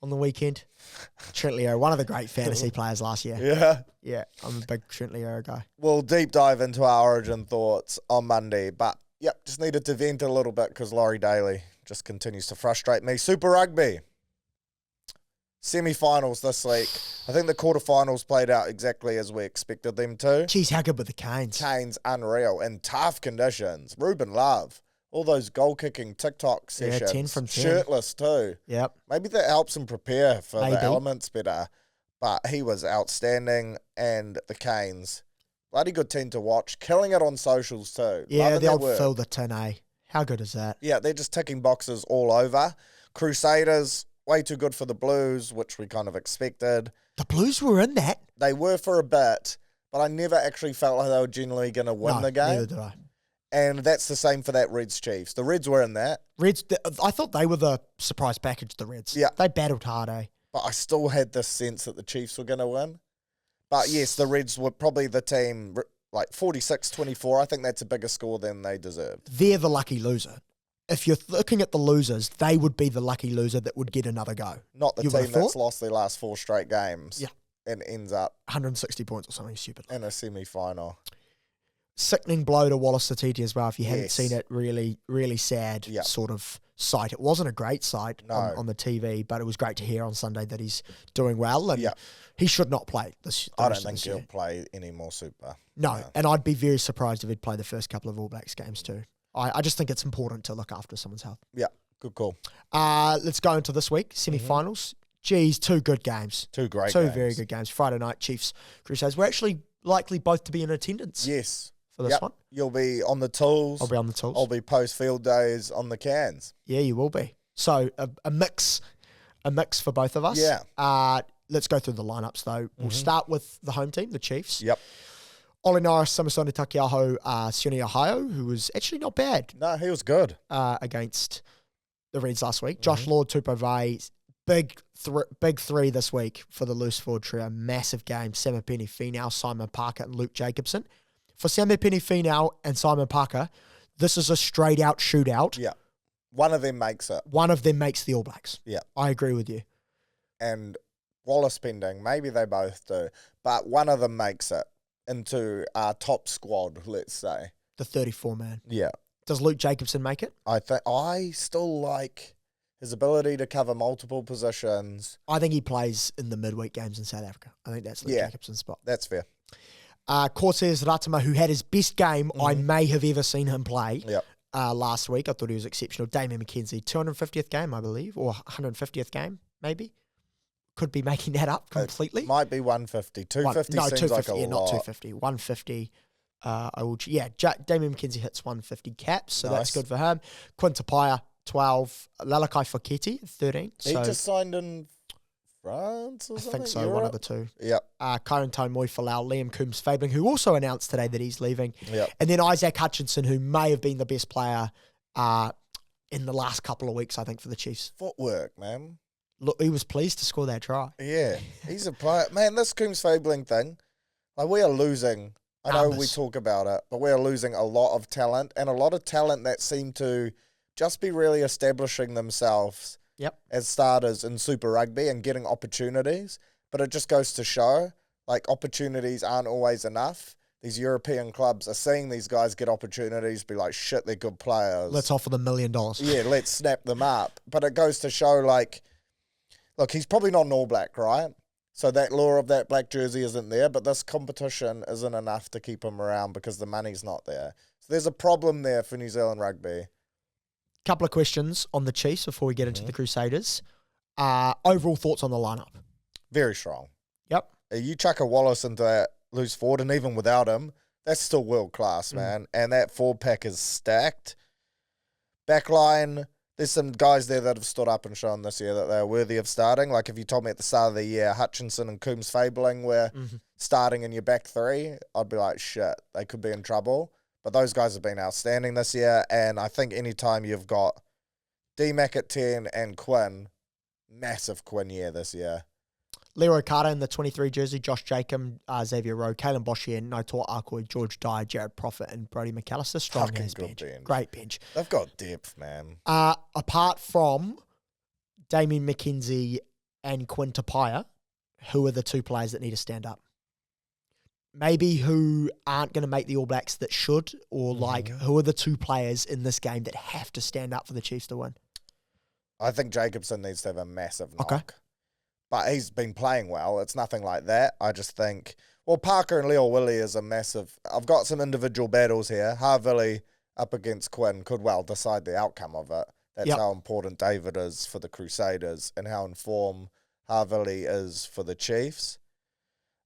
on the weekend. Trent Leo, one of the great fantasy players last year. Yeah. Yeah, I'm a big Trent Leo guy. We'll deep dive into our Origin thoughts on Monday, but yep, just needed to vent a little bit because Laurie Daly just continues to frustrate me. Super Rugby. Semi-finals this week. I think the quarterfinals played out exactly as we expected them to. Jeez, how good were the Canes? Canes, unreal. In tough conditions. Ruben Love. All those goal-kicking TikTok sessions. Yeah, 10 from 10. Shirtless too. Yep. Maybe that helps him prepare for the elements better. But he was outstanding. And the Canes, bloody good team to watch. Killing it on socials too. Yeah, they'll fill the tin, eh? How good is that? Yeah, they're just ticking boxes all over. Crusaders, way too good for the Blues, which we kind of expected. The Blues were in that. They were for a bit, but I never actually felt like they were genuinely going to win the game. Neither did I. And that's the same for that Reds Chiefs. The Reds were in that. Reds, I thought they were the surprise package, the Reds. Yeah. They battled hard, eh? But I still had this sense that the Chiefs were going to win. But yes, the Reds were probably the team, like 46-24. I think that's a bigger score than they deserved. They're the lucky loser. If you're looking at the losers, they would be the lucky loser that would get another go. Not the team that's lost their last 4 straight games. Yeah. And ends up 160 points or something stupid. In a semi-final. Sickening blow to Wallace Satiti as well. If you hadn't seen it, really, really sad sort of sight. It wasn't a great sight on the TV, but it was great to hear on Sunday that he's doing well. And he should not play this. I don't think he'll play any more Super. No, and I'd be very surprised if he'd play the first couple of All Blacks games too. I just think it's important to look after someone's health. Yeah, good call. Let's go into this week, semi-finals. Geez, 2 good games. 2 great games. 2 very good games. Friday night, Chiefs, Crusaders. We're actually likely both to be in attendance. Yes. For this one. You'll be on the tools. I'll be on the tools. I'll be post-field days on the cans. Yeah, you will be. So a mix for both of us. Yeah. Let's go through the lineups though. We'll start with the home team, the Chiefs. Yep. Ollie Norris, Samasoni Takiaho, Sione Ohio, who was actually not bad. No, he was good. Against the Reds last week. Josh Lord, Tupou Vea, big 3 this week for the loose forward trio. Massive game. Samipeni Finau, Simon Parker, and Luke Jacobson. For Samipeni Finau and Simon Parker, this is a straight out shootout. Yeah. One of them makes it. One of them makes the All Blacks. Yeah. I agree with you. And Wallace pending, maybe they both do, but one of them makes it into our top squad, let's say. The 34 man. Yeah. Does Luke Jacobson make it? I still like his ability to cover multiple positions. I think he plays in the midweek games in South Africa. I think that's Luke Jacobson's spot. That's fair. Cortez Ratama, who had his best game I may have ever seen him play Yep. Last week. I thought he was exceptional. Damien McKenzie, 250th game, I believe, or 150th game, maybe. Could be making that up completely. It might be 150. 250 seems 250, like a lot. Not 250. 150. Damien McKenzie hits 150 caps, so that's good for him. Quinta Paya, 12. Lalakai Foketi, 13. He just signed in France or something? I think so, Europe? one of the two. Yep. Kyron Tomoe Falau, Liam Coombs-Fabling, who also announced today that he's leaving. Yep. And then Isaac Hutchinson, who may have been the best player in the last couple of weeks, I think, for the Chiefs. Footwork, man. Look, he was pleased to score that try. Yeah, he's a player. Man, this Coombs-Fabling thing, like we are losing. I know we talk about it, but we are losing a lot of talent and a lot of talent that seem to just be really establishing themselves as starters in Super Rugby and getting opportunities. But it just goes to show, like, opportunities aren't always enough. These European clubs are seeing these guys get opportunities, be like, shit, they're good players. Let's offer them $1 million. Yeah, let's snap them up. But it goes to show, like, look, he's probably not an All Black, right? So that lure of that black jersey isn't there, but this competition isn't enough to keep him around because the money's not there. So there's a problem there for New Zealand rugby. Couple of questions on the Chiefs before we get into the Crusaders. Overall thoughts on the lineup? Very strong. Yep. You chuck a Wallace into that loose forward, and even without him, that's still world class, man. And that forward pack is stacked. Backline, there's some guys there that have stood up and shown this year that they're worthy of starting. Like if you told me at the start of the year, Hutchinson and Coombs-Fabling were starting in your back 3, I'd be like, shit, they could be in trouble. But those guys have been outstanding this year, and I think anytime you've got D-Mac at 10 and Quinn, massive Quinn year this year. Leroy Carter in the 23 jersey, Josh Jacob, Xavier Rowe, Kalen Boshian, Naitoa Akoi, George Dyer, Jared Profit, and Brody McAllister. Strong as bench. Great bench. They've got depth, man. Apart from Damien McKenzie and Quinn Tapia, who are the two players that need to stand up? Maybe who aren't going to make the All Blacks that should, or who are the two players in this game that have to stand up for the Chiefs to win? I think Jacobson needs to have a massive knock. Okay. But he's been playing well. It's nothing like that. I just think, Parker and Leo Willie is a massive... I've got some individual battles here. Havili up against Quinn could well decide the outcome of it. That's how important David is for the Crusaders and how informed Havili is for the Chiefs.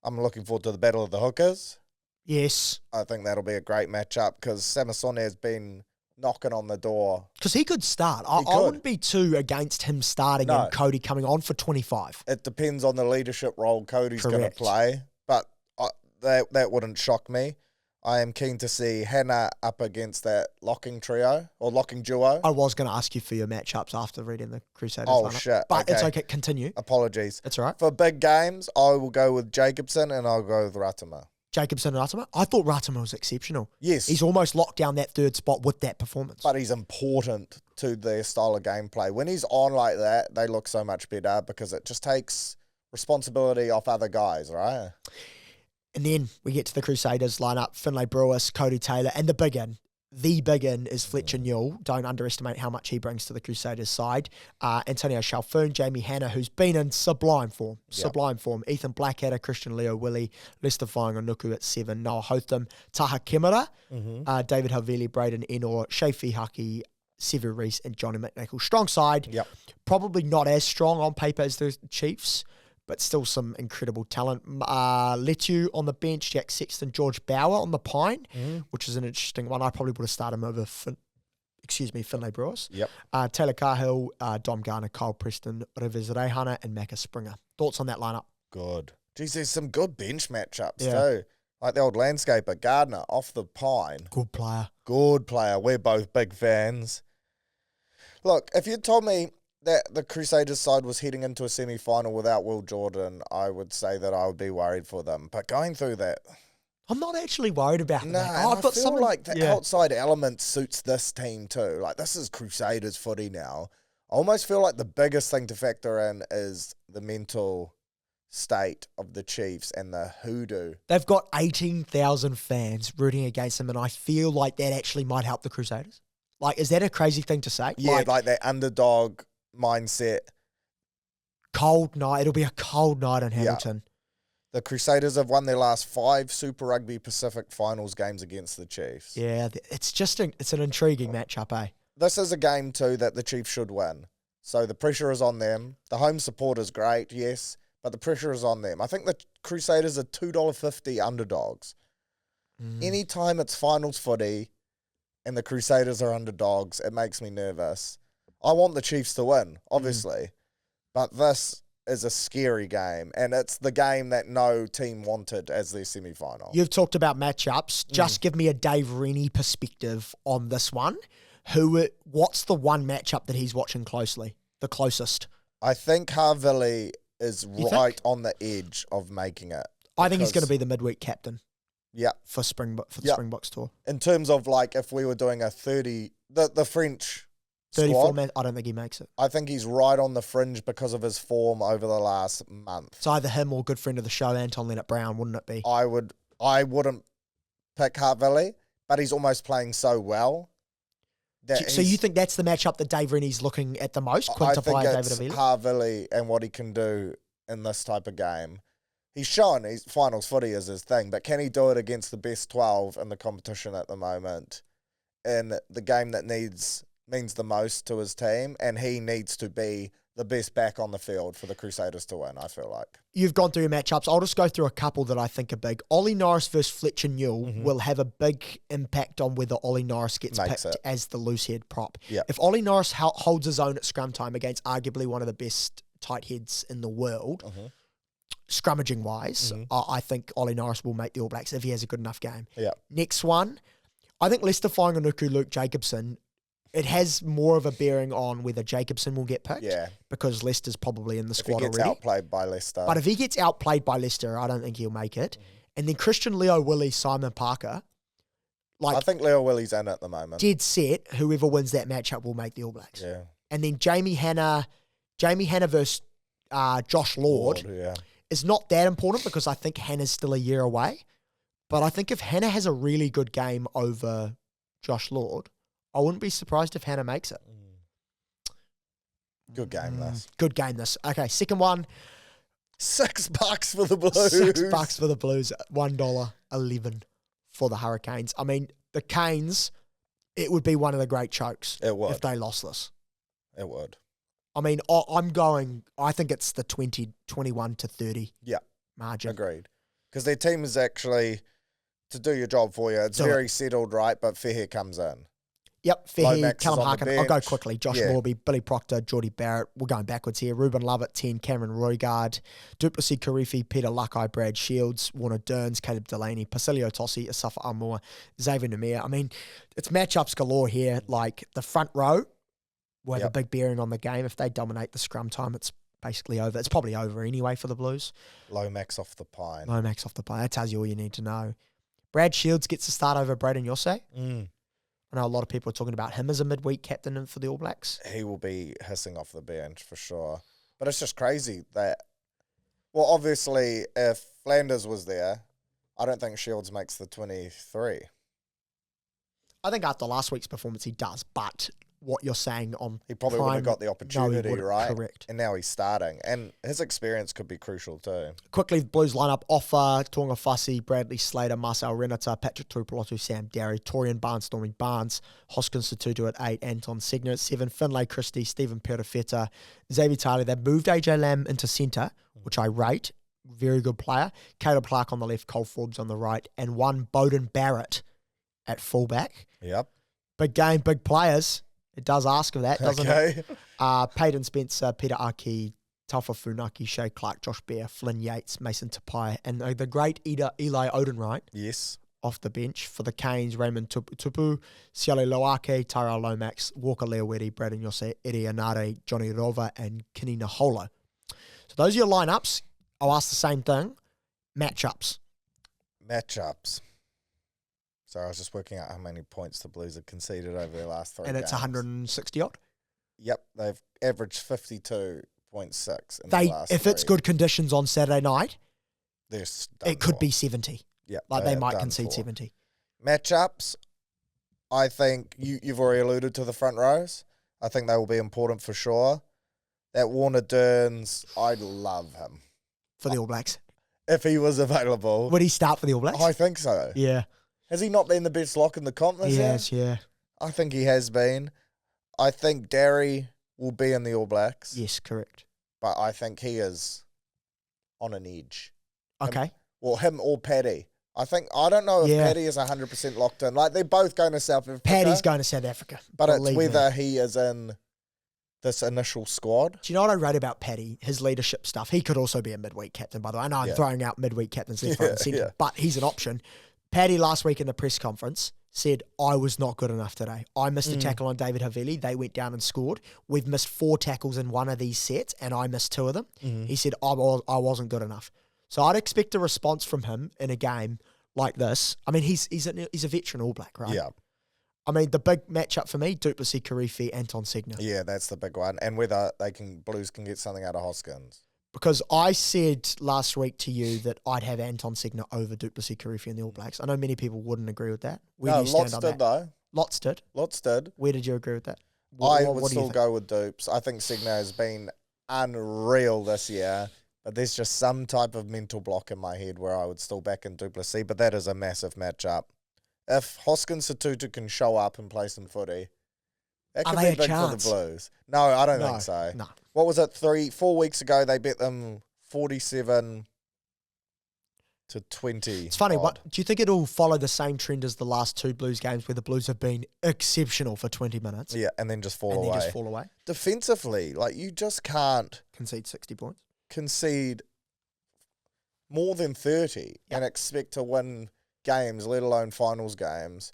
I'm looking forward to the Battle of the Hookers. Yes. I think that'll be a great matchup because Samisone has been knocking on the door. Because he could start. I wouldn't be too against him starting and Cody coming on for 25. It depends on the leadership role Cody's going to play, but that wouldn't shock me. I am keen to see Hannah up against that locking trio or locking duo. I was going to ask you for your matchups after reading the Crusaders lineup. Shit. But it's okay. Continue. Apologies. That's all right. For big games, I will go with Jacobson and I'll go with Ratama. Jacobson and Ratama? I thought Ratama was exceptional. Yes. He's almost locked down that third spot with that performance. But he's important to their style of gameplay. When he's on like that, they look so much better because it just takes responsibility off other guys, right? And then we get to the Crusaders lineup, Finlay Brewis, Cody Taylor, and the big in. The big in is Fletcher Newell. Don't underestimate how much he brings to the Crusaders side. Antonio Chalfoun, Jamie Hanna, who's been in sublime form. Ethan Blackadder, Christian Leo Willie, Lester Whainganuku at 7, Noah Hotham, Taha Kemara, David Havili, Braden Enor, Shea Fihaki, Sever Reese, and Johnny McNichol. Strong side. Yep. Probably not as strong on paper as the Chiefs, but still some incredible talent. Letu on the bench, Jack Sexton, George Bauer on the pine, which is an interesting one. I probably would have started him over Finlay Brewis. Yep. Taylor Cahill, Dom Garner, Kyle Preston, Rivers Rehana, and Macca Springer. Thoughts on that lineup? Good. Geez, there's some good bench matchups too. Like the old landscaper, Gardner, off the pine. Good player. Good player. We're both big fans. Look, if you told me that the Crusaders side was heading into a semi-final without Will Jordan, I would say that I would be worried for them. But going through that... I'm not actually worried about that. I feel like the outside element suits this team too. Like, this is Crusaders footy now. I almost feel like the biggest thing to factor in is the mental state of the Chiefs and the hoodoo. They've got 18,000 fans rooting against them, and I feel like that actually might help the Crusaders. Like, is that a crazy thing to say? Yeah, like that underdog mindset. Cold night. It'll be a cold night in Hamilton. Yeah. The Crusaders have won their last 5 Super Rugby Pacific Finals games against the Chiefs. Yeah, it's an intriguing matchup, eh? This is a game too that the Chiefs should win. So the pressure is on them. The home support is great, yes, but the pressure is on them. I think the Crusaders are $2.50 underdogs. Anytime it's finals footy and the Crusaders are underdogs, it makes me nervous. I want the Chiefs to win, obviously, but this is a scary game, and it's the game that no team wanted as their semi-final. You've talked about matchups. Just give me a Dave Rennie perspective on this one. What's the one matchup that he's watching closely, the closest? I think Havili is right on the edge of making it. I think he's going to be the midweek captain. Yeah, for the Springboks tour. In terms of like if we were doing a 30, the French 34 man, I don't think he makes it. I think he's right on the fringe because of his form over the last month. It's either him or good friend of the show, Anton Leonard-Brown, wouldn't it be? I wouldn't pick Havili, but he's almost playing so well. So you think that's the matchup that Dave Rennie's looking at the most? I think it's Havili and what he can do in this type of game. He's shown finals footy is his thing, but can he do it against the best 12 in the competition at the moment in the game that means the most to his team, and he needs to be the best back on the field for the Crusaders to win, I feel like. You've gone through your matchups. I'll just go through a couple that I think are big. Ollie Norris versus Fletcher Newell will have a big impact on whether Ollie Norris gets picked as the loose head prop. Yep. If Ollie Norris holds his own at scrum time against arguably one of the best tight heads in the world, scrummaging-wise, I think Ollie Norris will make the All Blacks if he has a good enough game. Yep. Next one, I think Lester Whainganuku, Luke Jacobson, it has more of a bearing on whether Jacobson will get picked. Yeah. Because Lester's probably in the squad already. If he gets outplayed by Leicester. But if he gets outplayed by Leicester, I don't think he'll make it. And then Christian Leo Willie, Simon Parker. I think Leo Willie's in at the moment. Dead set, whoever wins that matchup will make the All Blacks. Yeah. And then Jamie Hanna versus Josh Lord is not that important because I think Hannah's still a year away. But I think if Hannah has a really good game over Josh Lord, I wouldn't be surprised if Hannah makes it. Good game, this. Good game, this. Okay, second one. $6 for the Blues. $6 for the Blues. $1.11 for the Hurricanes. I mean, the Canes, it would be one of the great chokes if they lost this. It would. I mean, I think it's the 21 to 30 margin. Agreed. Because their team is actually, to do your job for you, it's very settled, right? But Fehe comes in. Yep, Fehe, Callum Harkin. I'll go quickly. Josh Morby, Billy Proctor, Geordie Barrett. We're going backwards here. Ruben Love at 10, Cameron Roigard, Duplessis Karifi, Peter Luckeye, Brad Shields, Warner Derns, Caleb Delaney, Pasilio Tossi, Asafa Armour, Xavier Namir. I mean, it's matchups galore here. Like the front row will have a big bearing on the game. If they dominate the scrum time, it's basically over. It's probably over anyway for the Blues. Lomax off the pine. That tells you all you need to know. Brad Shields gets to start over Braden Yosse. I know a lot of people are talking about him as a midweek captain for the All Blacks. He will be hissing off the bench for sure. But it's just crazy that, well, obviously, if Flanders was there, I don't think Shields makes the 23. I think after last week's performance, he does. But what you're saying on he probably wouldn't have got the opportunity, right? Correct. And now he's starting. And his experience could be crucial too. Quickly, the Blues lineup: Offa, Tonga Fussy, Bradley Slater, Marcel Renata, Patrick Tuipulotu, Sam Darry, Torian Barnes, Stormy Barnes, Hoskins Satutu at 8, Anton Segner at 7, Finlay Christie, Stephen Perifeta, Xavier Taylor. They've moved AJ Lamb into centre, which I rate. Very good player. Caleb Clark on the left, Cole Forbes on the right, and one Bowden Barrett at fullback. Yep. Big game, big players. It does ask of that, doesn't it? Okay. Peyton Spencer, Peter Aki, Taufa Funaki, Shay Clark, Josh Bear, Flynn Yates, Mason Tapai, and the great Eli Odenwright. Yes. Off the bench for the Canes, Raymond Tupu, Siale Loake, Tyrell Lomax, Walker Leawedi, Braden Yosse, Eddie Anare, Johnny Rova, and Kinina Holo. So those are your lineups. I'll ask the same thing. Matchups. So I was just working out how many points the Blues have conceded over their last 3 games. And it's 160 odd? Yep, they've averaged 52.6 in the last If 3. it's good conditions on Saturday night, it could be 70. Yeah, they might concede 70. Matchups, I think you've already alluded to the front rows. I think they will be important for sure. That Warner Derns, I love him. For the All Blacks? If he was available. Would he start for the All Blacks? I think so. Yeah. Has he not been the best lock in the comp this year? Yes, yeah. I think he has been. I think Darry will be in the All Blacks. Yes, correct. But I think he is on an edge. Okay. Him or Paddy. I don't know if Paddy is 100% locked in. Like, they're both going to South Africa. Paddy's going to South Africa. But it's whether he is in this initial squad. Do you know what I read about Paddy? His leadership stuff. He could also be a midweek captain, by the way. I know I'm throwing out midweek captains left, right, and centre, but he's an option. Paddy last week in the press conference said, I was not good enough today. I missed a tackle on David Havili. They went down and scored. We've missed 4 tackles in one of these sets, and I missed 2 of them. He said, I wasn't good enough. So I'd expect a response from him in a game like this. I mean, he's a veteran All Black, right? Yeah. I mean, the big matchup for me, Duplessis, Karifi, Anton Segner. Yeah, that's the big one. And whether Blues can get something out of Hoskins. Because I said last week to you that I'd have Anton Segner over Duplessis Karifi in the All Blacks. I know many people wouldn't agree with that. Where do you stand on that? Though. Lots did. Lots did. Where did you agree with that? I would still go with Dupes. I think Segner has been unreal this year, but there's just some type of mental block in my head where I would still back in Duplessis, but that is a massive matchup. If Hoskins Satutu can show up and play some footy, that could be big for the Blues. No, I don't think so. No. What was it, 4 weeks ago? They bet them 47 to 20. It's funny. What do you think it'll follow the same trend as the last 2 Blues games where the Blues have been exceptional for 20 minutes? Yeah, and then just fall away. Defensively, like, you just can't concede 60 points. Concede more than 30 and expect to win games, let alone finals games.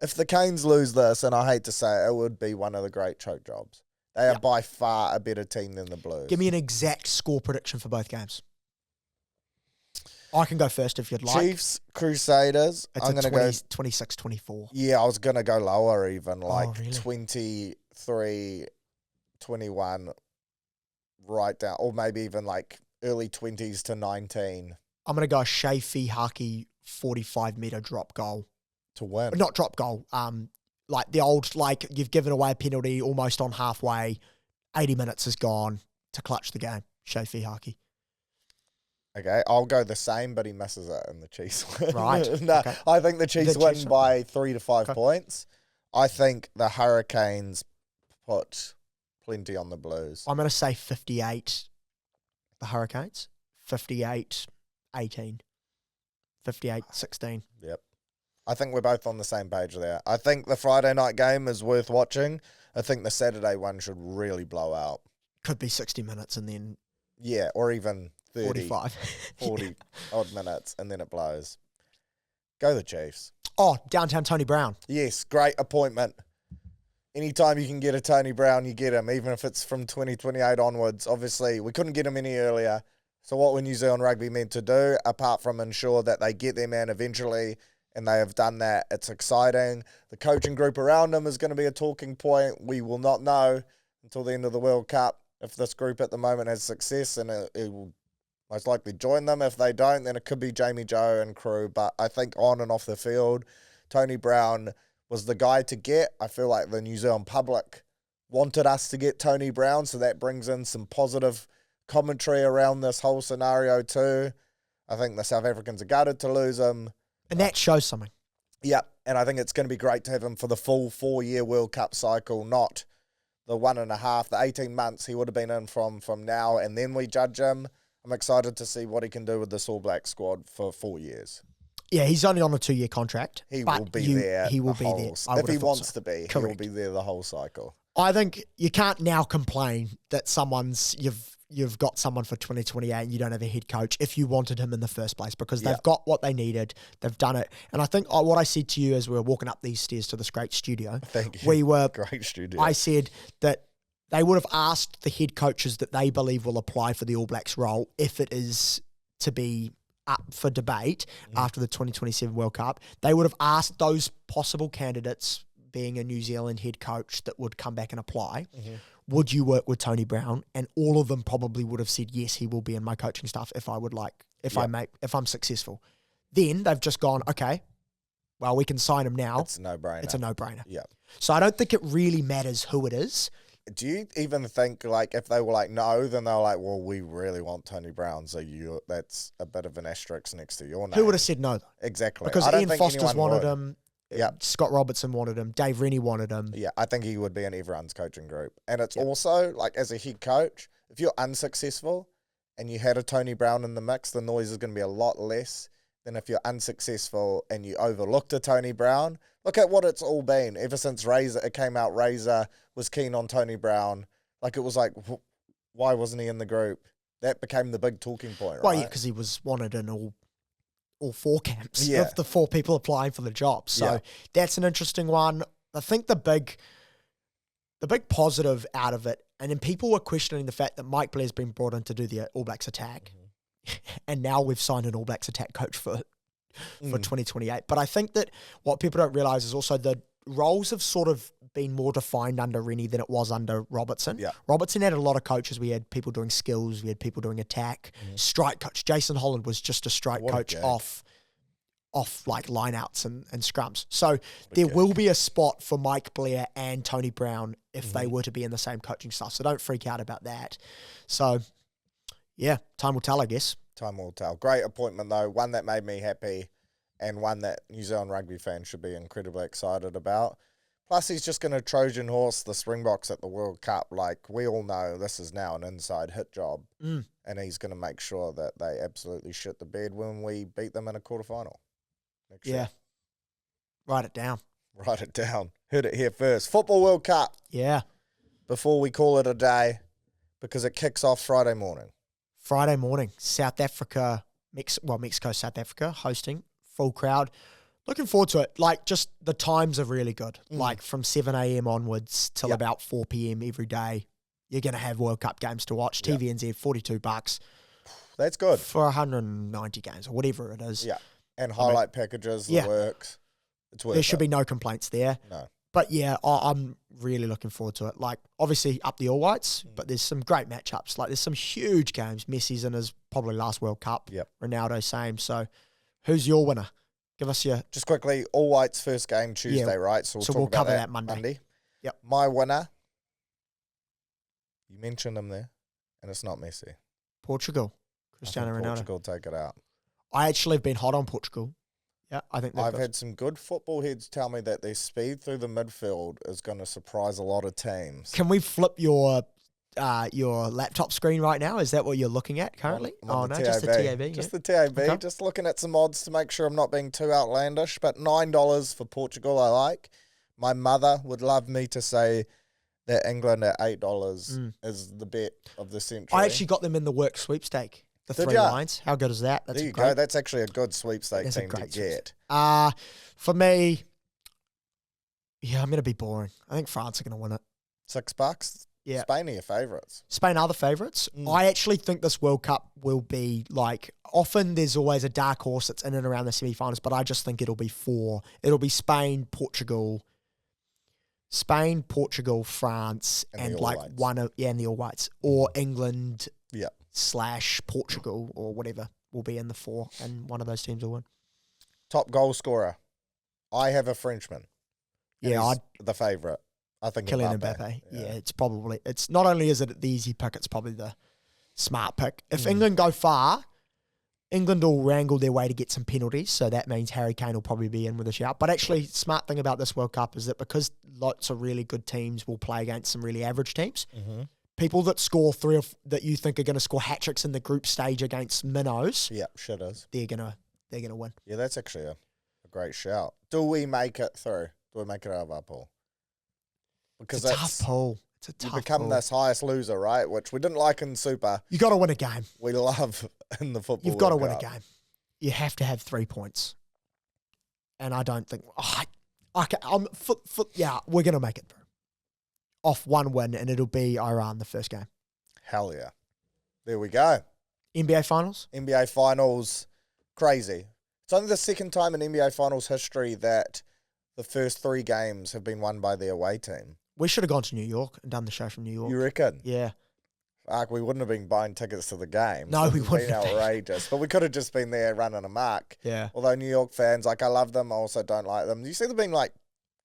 If the Canes lose this, and I hate to say it would be one of the great choke jobs. They are by far a better team than the Blues. Give me an exact score prediction for both games. I can go first if you'd like. Chiefs, Crusaders. I'm going to go 26-24. Yeah, I was going to go lower even, like 23-21 right down, or maybe even like early 20s to 19. I'm going to go Shafee Haki 45-meter drop goal. To win. Not drop goal. Like the old, like you've given away a penalty almost on halfway. 80 minutes is gone to clutch the game. Shafee Haki. Okay, I'll go the same, but he misses it and the Chiefs win. Right. No, okay. I think the Chiefs win by 3 to 5 points. I think the Hurricanes put plenty on the Blues. I'm going to say 58, the Hurricanes. 58-18. 58-16. Yep. I think we're both on the same page there. I think the Friday night game is worth watching. I think the Saturday one should really blow out. Could be 60 minutes and then... Yeah, or even 30, 45. 40 odd minutes, and then it blows. Go the Chiefs. Oh, downtown Tony Brown. Yes, great appointment. Anytime you can get a Tony Brown, you get him, even if it's from 2028 onwards. Obviously, we couldn't get him any earlier. So what were New Zealand Rugby meant to do, apart from ensure that they get their man eventually, and they have done that? It's exciting. The coaching group around him is going to be a talking point. We will not know until the end of the World Cup if this group at the moment has success, and it will most likely join them. If they don't, then it could be Jamie Joe and crew. But I think on and off the field, Tony Brown was the guy to get. I feel like the New Zealand public wanted us to get Tony Brown, so that brings in some positive commentary around this whole scenario too. I think the South Africans are gutted to lose him. And that shows something. Yeah, and I think it's going to be great to have him for the full 4-year World Cup cycle, not the 1.5, the 18 months he would have been in from now, and then we judge him. I'm excited to see what he can do with this All Black squad for 4 years. Yeah, he's only on a 2-year contract. He will be there. He will be there. If he wants to be, Correct. he will be there the whole cycle. I think you can't now complain that you've got someone for 2028 and you don't have a head coach if you wanted him in the first place, because they've got what they needed. They've done it. And I think what I said to you as we were walking up these stairs to this great studio, Thank you. Great studio. I said that they would have asked the head coaches that they believe will apply for the All Blacks role, if it is to be up for debate after the 2027 World Cup. They would have asked those possible candidates, being a New Zealand head coach that would come back and apply, would you work with Tony Brown? And all of them probably would have said, yes, he will be in my coaching staff if I'm successful. Then they've just gone, okay, well, we can sign him now. It's a no-brainer. It's a no-brainer. Yeah. So I don't think it really matters who it is. Do you even think, like, if they were like, no, then they were like, well, we really want Tony Brown, so that's a bit of an asterisk next to your name. Who would have said no, though? Exactly. Because Ian Foster's wanted him. Yeah. Scott Robertson wanted him. Dave Rennie wanted him. Yeah, I think he would be in everyone's coaching group. And it's also, like, as a head coach, if you're unsuccessful and you had a Tony Brown in the mix, the noise is going to be a lot less than if you're unsuccessful and you overlooked a Tony Brown. Look at what it's all been. Ever since it came out, Razor was keen on Tony Brown. Like, it was like, why wasn't he in the group? That became the big talking point, right? Well, yeah, because he was wanted in all 4 camps of the 4 people applying for the job. So that's an interesting one. I think the big positive out of it, and then people were questioning the fact that Mike Blair's been brought in to do the All Blacks attack, and now we've signed an All Blacks attack coach for 2028. But I think that what people don't realise is also the roles have sort of been more defined under Rennie than it was under Robertson. Yeah. Robertson had a lot of coaches. We had people doing skills. We had people doing attack. Strike coach. Jason Holland was just a strike coach off like lineouts and scrums. So there will be a spot for Mike Blair and Tony Brown if they were to be in the same coaching staff. So don't freak out about that. So, yeah, time will tell, I guess. Time will tell. Great appointment, though. One that made me happy and one that New Zealand rugby fans should be incredibly excited about. Plus, he's just going to Trojan horse the Springboks at the World Cup. Like, we all know this is now an inside hit job. And he's going to make sure that they absolutely shit the bed when we beat them in a quarterfinal. Yeah. Write it down. Write it down. Heard it here first. Football World Cup. Yeah. Before we call it a day, because it kicks off Friday morning. Friday morning. South Africa, Mexico, South Africa hosting. Full crowd. Looking forward to it. Like, just the times are really good. Like, from 7 a.m. onwards till about 4 p.m. every day, you're going to have World Cup games to watch. TVNZ, $42. That's good. For 190 games or whatever it is. Yeah. And highlight packages, the works. It's worth There should be no complaints there. No. But yeah, I'm really looking forward to it. Like, obviously up the All Whites, but there's some great matchups. Like, there's some huge games. Messi's in his probably last World Cup. Yep. Ronaldo, same. So who's your winner? Give us your... Just quickly, All Whites first game Tuesday, right? So we'll cover that Monday. Yep. My winner, you mentioned him there, and it's not Messi. Portugal. Cristiano Ronaldo. Portugal take it out. I actually have been hot on Portugal. Yeah, I think I've had some good football heads tell me that their speed through the midfield is going to surprise a lot of teams. Can we flip your laptop screen right now? Is that what you're looking at currently? No, TAB. Just the TAB. Just the TAB. Okay. Just looking at some odds to make sure I'm not being too outlandish. But $9 for Portugal I like. My mother would love me to say that England at $8 is the bet of the century. I actually got them in the work sweepstake. The Did 3 ya? Lines. How good is that? There you go. That's actually a good sweepstake team to get. For me, I'm going to be boring. I think France are going to win it. $6? Yeah. Spain are your favourites. Spain are the favourites. I actually think this World Cup will be like, often there's always a dark horse that's in and around the semi-finals, but I just think it'll be Spain, Portugal, France, and like and the All Whites, or England / Portugal or whatever will be in the 4, and one of those teams will win. Top goal scorer. I have a Frenchman. Yeah, the favourite. I think Kylian Mbappe. Yeah, it's not only is it the easy pick, it's probably the smart pick. If England go far, England will wrangle their way to get some penalties, so that means Harry Kane will probably be in with a shout. But actually, smart thing about this World Cup is that because lots of really good teams will play against some really average teams, people that score that you think are going to score hat-tricks in the group stage against minnows, they're gonna win. Yeah, that's actually a great shout. Do we make it through? Do we make it out of our pool? Because it's a tough pool. You become this highest loser, right? Which we didn't like in Super. You got to win a game. We love in the football. You've got to win a game. You have to have 3 points. And I don't think... we're going to make it through. Off 1 win, and it'll be Iran the first game. Hell yeah. There we go. NBA Finals? NBA Finals. Crazy. It's only the second time in NBA Finals history that the first 3 games have been won by the away team. We should have gone to New York and done the show from New York. You reckon? Yeah. We wouldn't have been buying tickets to the game. No, we wouldn't have been outrageous. But we could have just been there running amok. Yeah. Although New York fans, I love them. I also don't like them. You see them being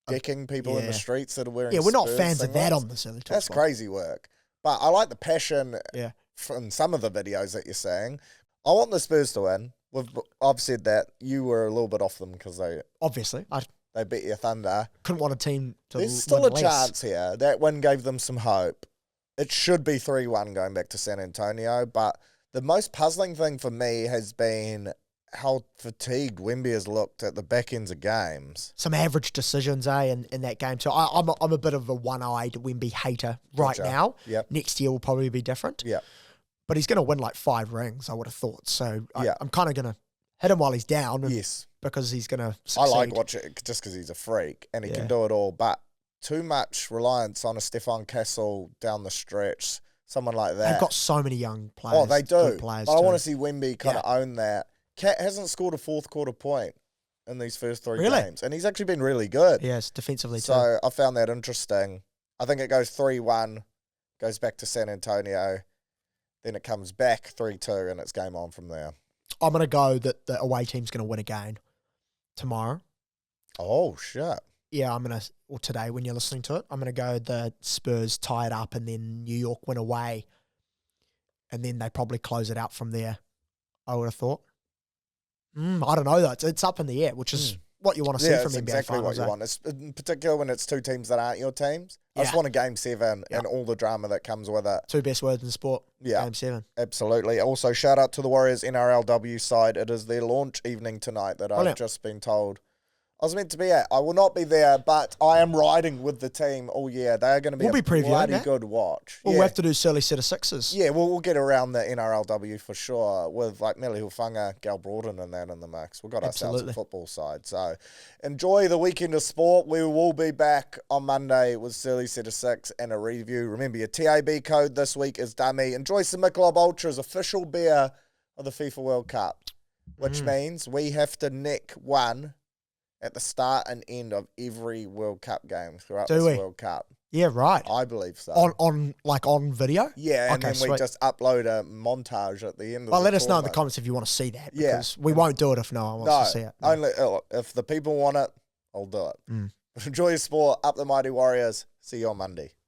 decking people in the streets that are wearing we're not Spurs fans of that on this early talk. That's crazy work. But I like the passion from some of the videos that you're saying. I want the Spurs to win. I've said that. You were a little bit off them because they... Obviously. They beat your Thunder. Couldn't want a team to There's still a chance here. That win gave them some hope. It should be 3-1 going back to San Antonio, but the most puzzling thing for me has been how fatigued Wemby has looked at the back ends of games. Some average decisions, in that game. So I'm a bit of a one-eyed Wemby hater right now. Yep. Next year will probably be different. Yeah. But he's going to win 5 rings, I would have thought. So I'm kind of going to hit him while he's down. Yes. Because he's going to succeed. I like watching it just because he's a freak and he can do it all. But too much reliance on a Stefan Castle down the stretch, someone like that. They've got so many young players. Oh, they do. But I want to see Wemby kind of own that. Cat hasn't scored a fourth quarter point in these first 3 games. And he's actually been really good. Yes, defensively too. So I found that interesting. I think it goes 3-1, goes back to San Antonio. Then it comes back 3-2 and it's game on from there. I'm going to go that the away team's going to win again tomorrow. Oh, shit. Yeah, or today when you're listening to it, I'm going to go the Spurs tie it up and then New York win away. And then they probably close it out from there, I would have thought. I don't know, though. It's up in the air, which is what you want to see from NBA exactly Finals. What you want. It's, in particular when it's 2 teams that aren't your teams. I just want a Game 7 and all the drama that comes with it. 2 best words in sport. Yeah. Game 7. Absolutely. Also, shout out to the Warriors NRLW side. It is their launch evening tonight that I've just been told I was meant to be at. I will not be there, but I am riding with the team all year. They are going to be a bloody good watch. We'll have to do silly set of sixes. Yeah, we'll get around the NRLW for sure with Meli Hufunga, Gal Broaden and that in the mix. We've got ourselves a football side. So enjoy the weekend of sport. We will be back on Monday with silly set of 6 and a review. Remember, your TAB code this week is dummy. Enjoy some Michelob Ultra's official beer of the FIFA World Cup, which means we have to nick one at the start and end of every World Cup game throughout Do this we? World Cup. Yeah, right. I believe so. On video? Yeah, and Okay, then we sweet. just upload a montage at the end of the Well, let us know in the tournament. comments if you want to see that. Yeah. Because we won't do it if no one wants to see it. No. Only if the people want it, I'll do it. Mm. Enjoy your sport. Up the Mighty Warriors. See you on Monday.